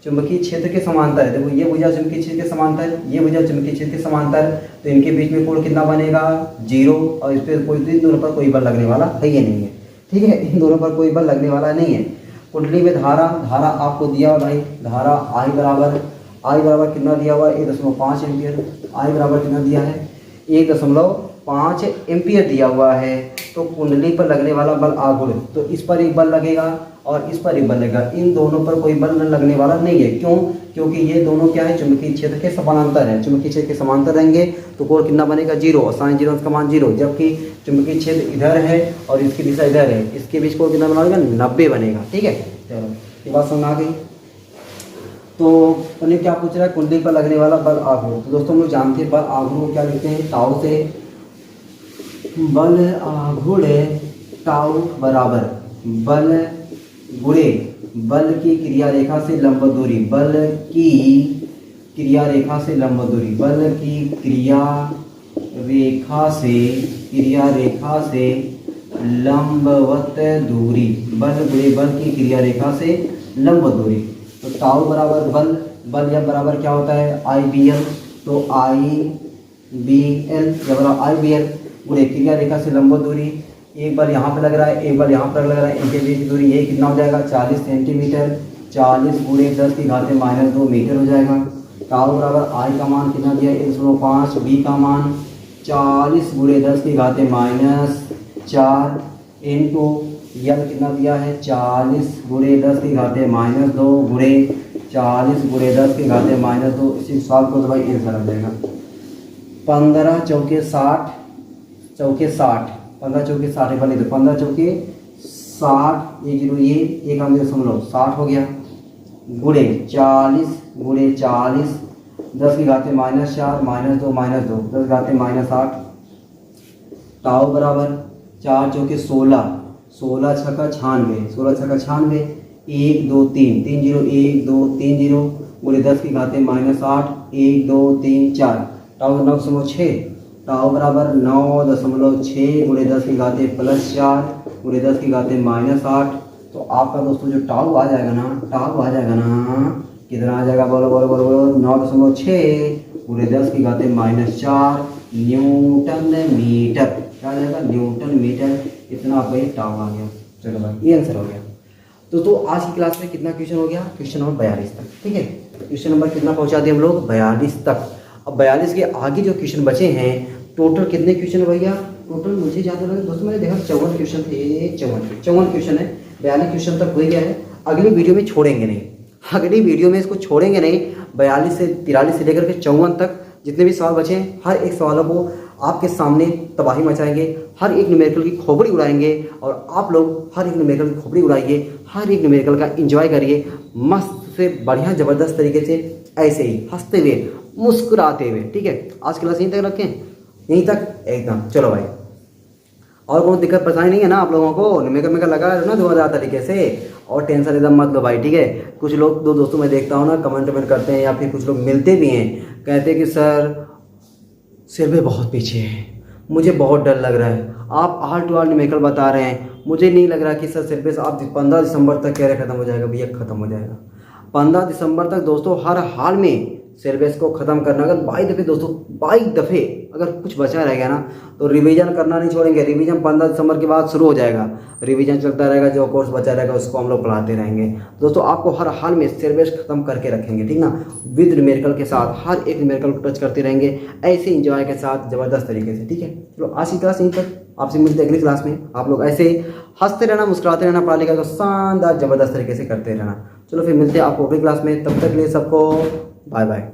चुंबकीय क्षेत्र के समांतर है। देखो ये भुजा चुंबकीय क्षेत्र के समांतर, ये भुजा चुंबकीय क्षेत्र के समांतर, तो इनके बीच में कोण कितना बनेगा 0, और इस पर इन दोनों पर कोई बल लगने वाला है ये नहीं है। ठीक है, इन दोनों पर कोई बल लगने वाला नहीं है। कुंडली में धारा आपको दिया हुआ भाई, धारा आई बराबर कितना दिया हुआ 1.5 एम्पियर। आई बराबर कितना दिया है 1.5 एम्पियर दिया हुआ है। तो कुंडली पर लगने वाला बल आघूर्ण, तो इस पर एक बल लगेगा और इस पर एक बल लगेगा, इन दोनों पर कोई बल लगने वाला नहीं है। क्यों? क्योंकि ये दोनों क्या है चुंबकीय क्षेत्र के समानांतर है। चुंबकीय क्षेत्र के समानांतर रहेंगे तो कोण कितना बनेगा 0, और साइन 0 का मान 0, जबकि चुंबकीय क्षेत्र इधर है और इसकी दिशा इधर है, इसके बीच कोण कितना बनेगा 90 बनेगा। ठीक है, चलो ये बात समझ आ गई। तो उन्हें क्या पूछ रहा है कुंडली पर लगने वाला बल आघूर्ण। तो दोस्तों हम लोग जानते हैं बल आघूर्ण को क्या लिखते हैं टाउ से, बल आघूर्ण टाउ बराबर बल गुणे बल की क्रिया रेखा से लंब दूरी, बल की क्रिया रेखा से लंब दूरी, बल की क्रिया रेखा से लंबवत दूरी, बल गुणे बल की क्रिया रेखा से लंब दूरी। तो टाउ बराबर बल या बराबर क्या होता है IBL, तो IBL या बराबर IBL गुणे क्रिया रेखा से लंब दूरी, एक बार यहाँ पे लग रहा है, एक बार यहाँ पर लग रहा है, इनके बीच की दूरी ये कितना हो जाएगा 40 सेंटीमीटर। 40 गुणे 10 की घाते -2 मीटर हो जाएगा। टाउ बराबर आई का मान कितना दिया है 1.5, बी का मान 40 गुणे 10 की घाते -4 इंटू यल कितना दिया है 40 गुणे 10 की घाते -2 गुणे 40 गुणे 10 की घाते -2। इसी सॉल्व को तो भाई आंसर आ जाएगा 15 चौके 60 चौके 60, 15 चौके 60 एक बार नहीं तो 15 चौके 60, ये जीरो ये एक हम 60 हो गया गुणे 40 गुणे 40 10 की घाते -4 -2 -2 10 घाते -8। टाउ बराबर 4 चौके 16, 16 छक्का 96, 16 छक्का 96 1 2 3 3 जीरो 1 2 3 जीरो गुणे 10 की घाते -8 1 2 3 4। टाउ 9.6, टाउ बराबर 9.6 गुणे 10 की घाते +4 गुणे 10 की घाते -8। तो आपका दोस्तों जो टाउ आ जाएगा ना, टाउ आ जाएगा ना कितना आ जाएगा, बोलो बोलो बोलो बोलो 9.6 गुणे 10 की घाते -4 न्यूटन मीटर। क्या आ जाएगा न्यूटन मीटर। इतना आपका ये टाउ आ गया। चलो भाई ये आंसर हो गया। दोस्तों आज की क्लास में कितना क्वेश्चन हो गया, क्वेश्चन नंबर 42 तक। ठीक है, क्वेश्चन नंबर कितना पहुंचा दिए हम लोग 42 तक। अब 42 के आगे जो क्वेश्चन बचे हैं, टोटल कितने क्वेश्चन है भैया, टोटल मुझे ज़्यादा लगा दोस्तों मैंने देखा 54 क्वेश्चन थे, 54 क्वेश्चन है। 42 क्वेश्चन तक हो गया है। अगली वीडियो में छोड़ेंगे नहीं, अगली वीडियो में इसको छोड़ेंगे नहीं। 42 से 43 से लेकर के 54 तक जितने भी सवाल बचे हैं, हर एक सवालों को आपके सामने तबाही मचाएंगे, हर एक न्यूमेरिकल की खोपड़ी उड़ाएंगे और आप लोग हर एक न्यूमेरिकल की खोपड़ी उड़ाइए, हर एक न्यूमेरिकल का एंजॉय करिए मस्त से बढ़िया ज़बरदस्त तरीके से, ऐसे ही हंसते हुए मुस्कुराते हुए। ठीक है, आज क्लास यहीं तक रखें, यहीं तक एकदम। चलो भाई, और कोई दिक्कत परेशानी नहीं है ना आप लोगों को, न्यूमेरिकल लगा है ना 2000 तरीके से, और टेंशन एकदम मत लो भाई। ठीक है, कुछ लोग दो दोस्तों मैं देखता हूँ ना कमेंट करते हैं, या फिर कुछ लोग मिलते भी हैं, कहते हैं कि सर सिर में बहुत पीछे है, मुझे बहुत डर लग रहा है, आप आल टू आल न्यूमेरिकल बता रहे हैं, मुझे नहीं लग रहा कि सर सिलेबस आप 15 दिसंबर तक कह रहे ख़त्म हो जाएगा। भैया ख़त्म हो जाएगा 15 दिसंबर तक दोस्तों, हर हाल में सिलेबस को ख़त्म करना। अगर 22 दफ़े दोस्तों, 22 दफ़े अगर कुछ बचा रह गया ना तो रिवीजन करना नहीं छोड़ेंगे। रिवीजन 15 दिसंबर के बाद शुरू हो जाएगा, रिवीजन चलता रहेगा, जो कोर्स बचा रहेगा उसको हम लोग पढ़ाते रहेंगे दोस्तों। आपको हर हाल में सिलेबस खत्म करके रखेंगे, ठीक ना, विद न्यूमेरिकल के साथ, हर एक न्यूमेरिकल को टच करते रहेंगे ऐसे इंजॉय के साथ ज़बरदस्त तरीके से। ठीक है, चलो आज की क्लास यहीं तक, आपसे मिलते अगली क्लास में। आप लोग ऐसे हंसते रहना, मुस्कुराते रहना, पढ़ा लिखा को शानदार ज़बरदस्त तरीके से करते रहना। चलो फिर मिलते हैं आपको अगली क्लास में, तब तक के लिए सबको बाय बाय।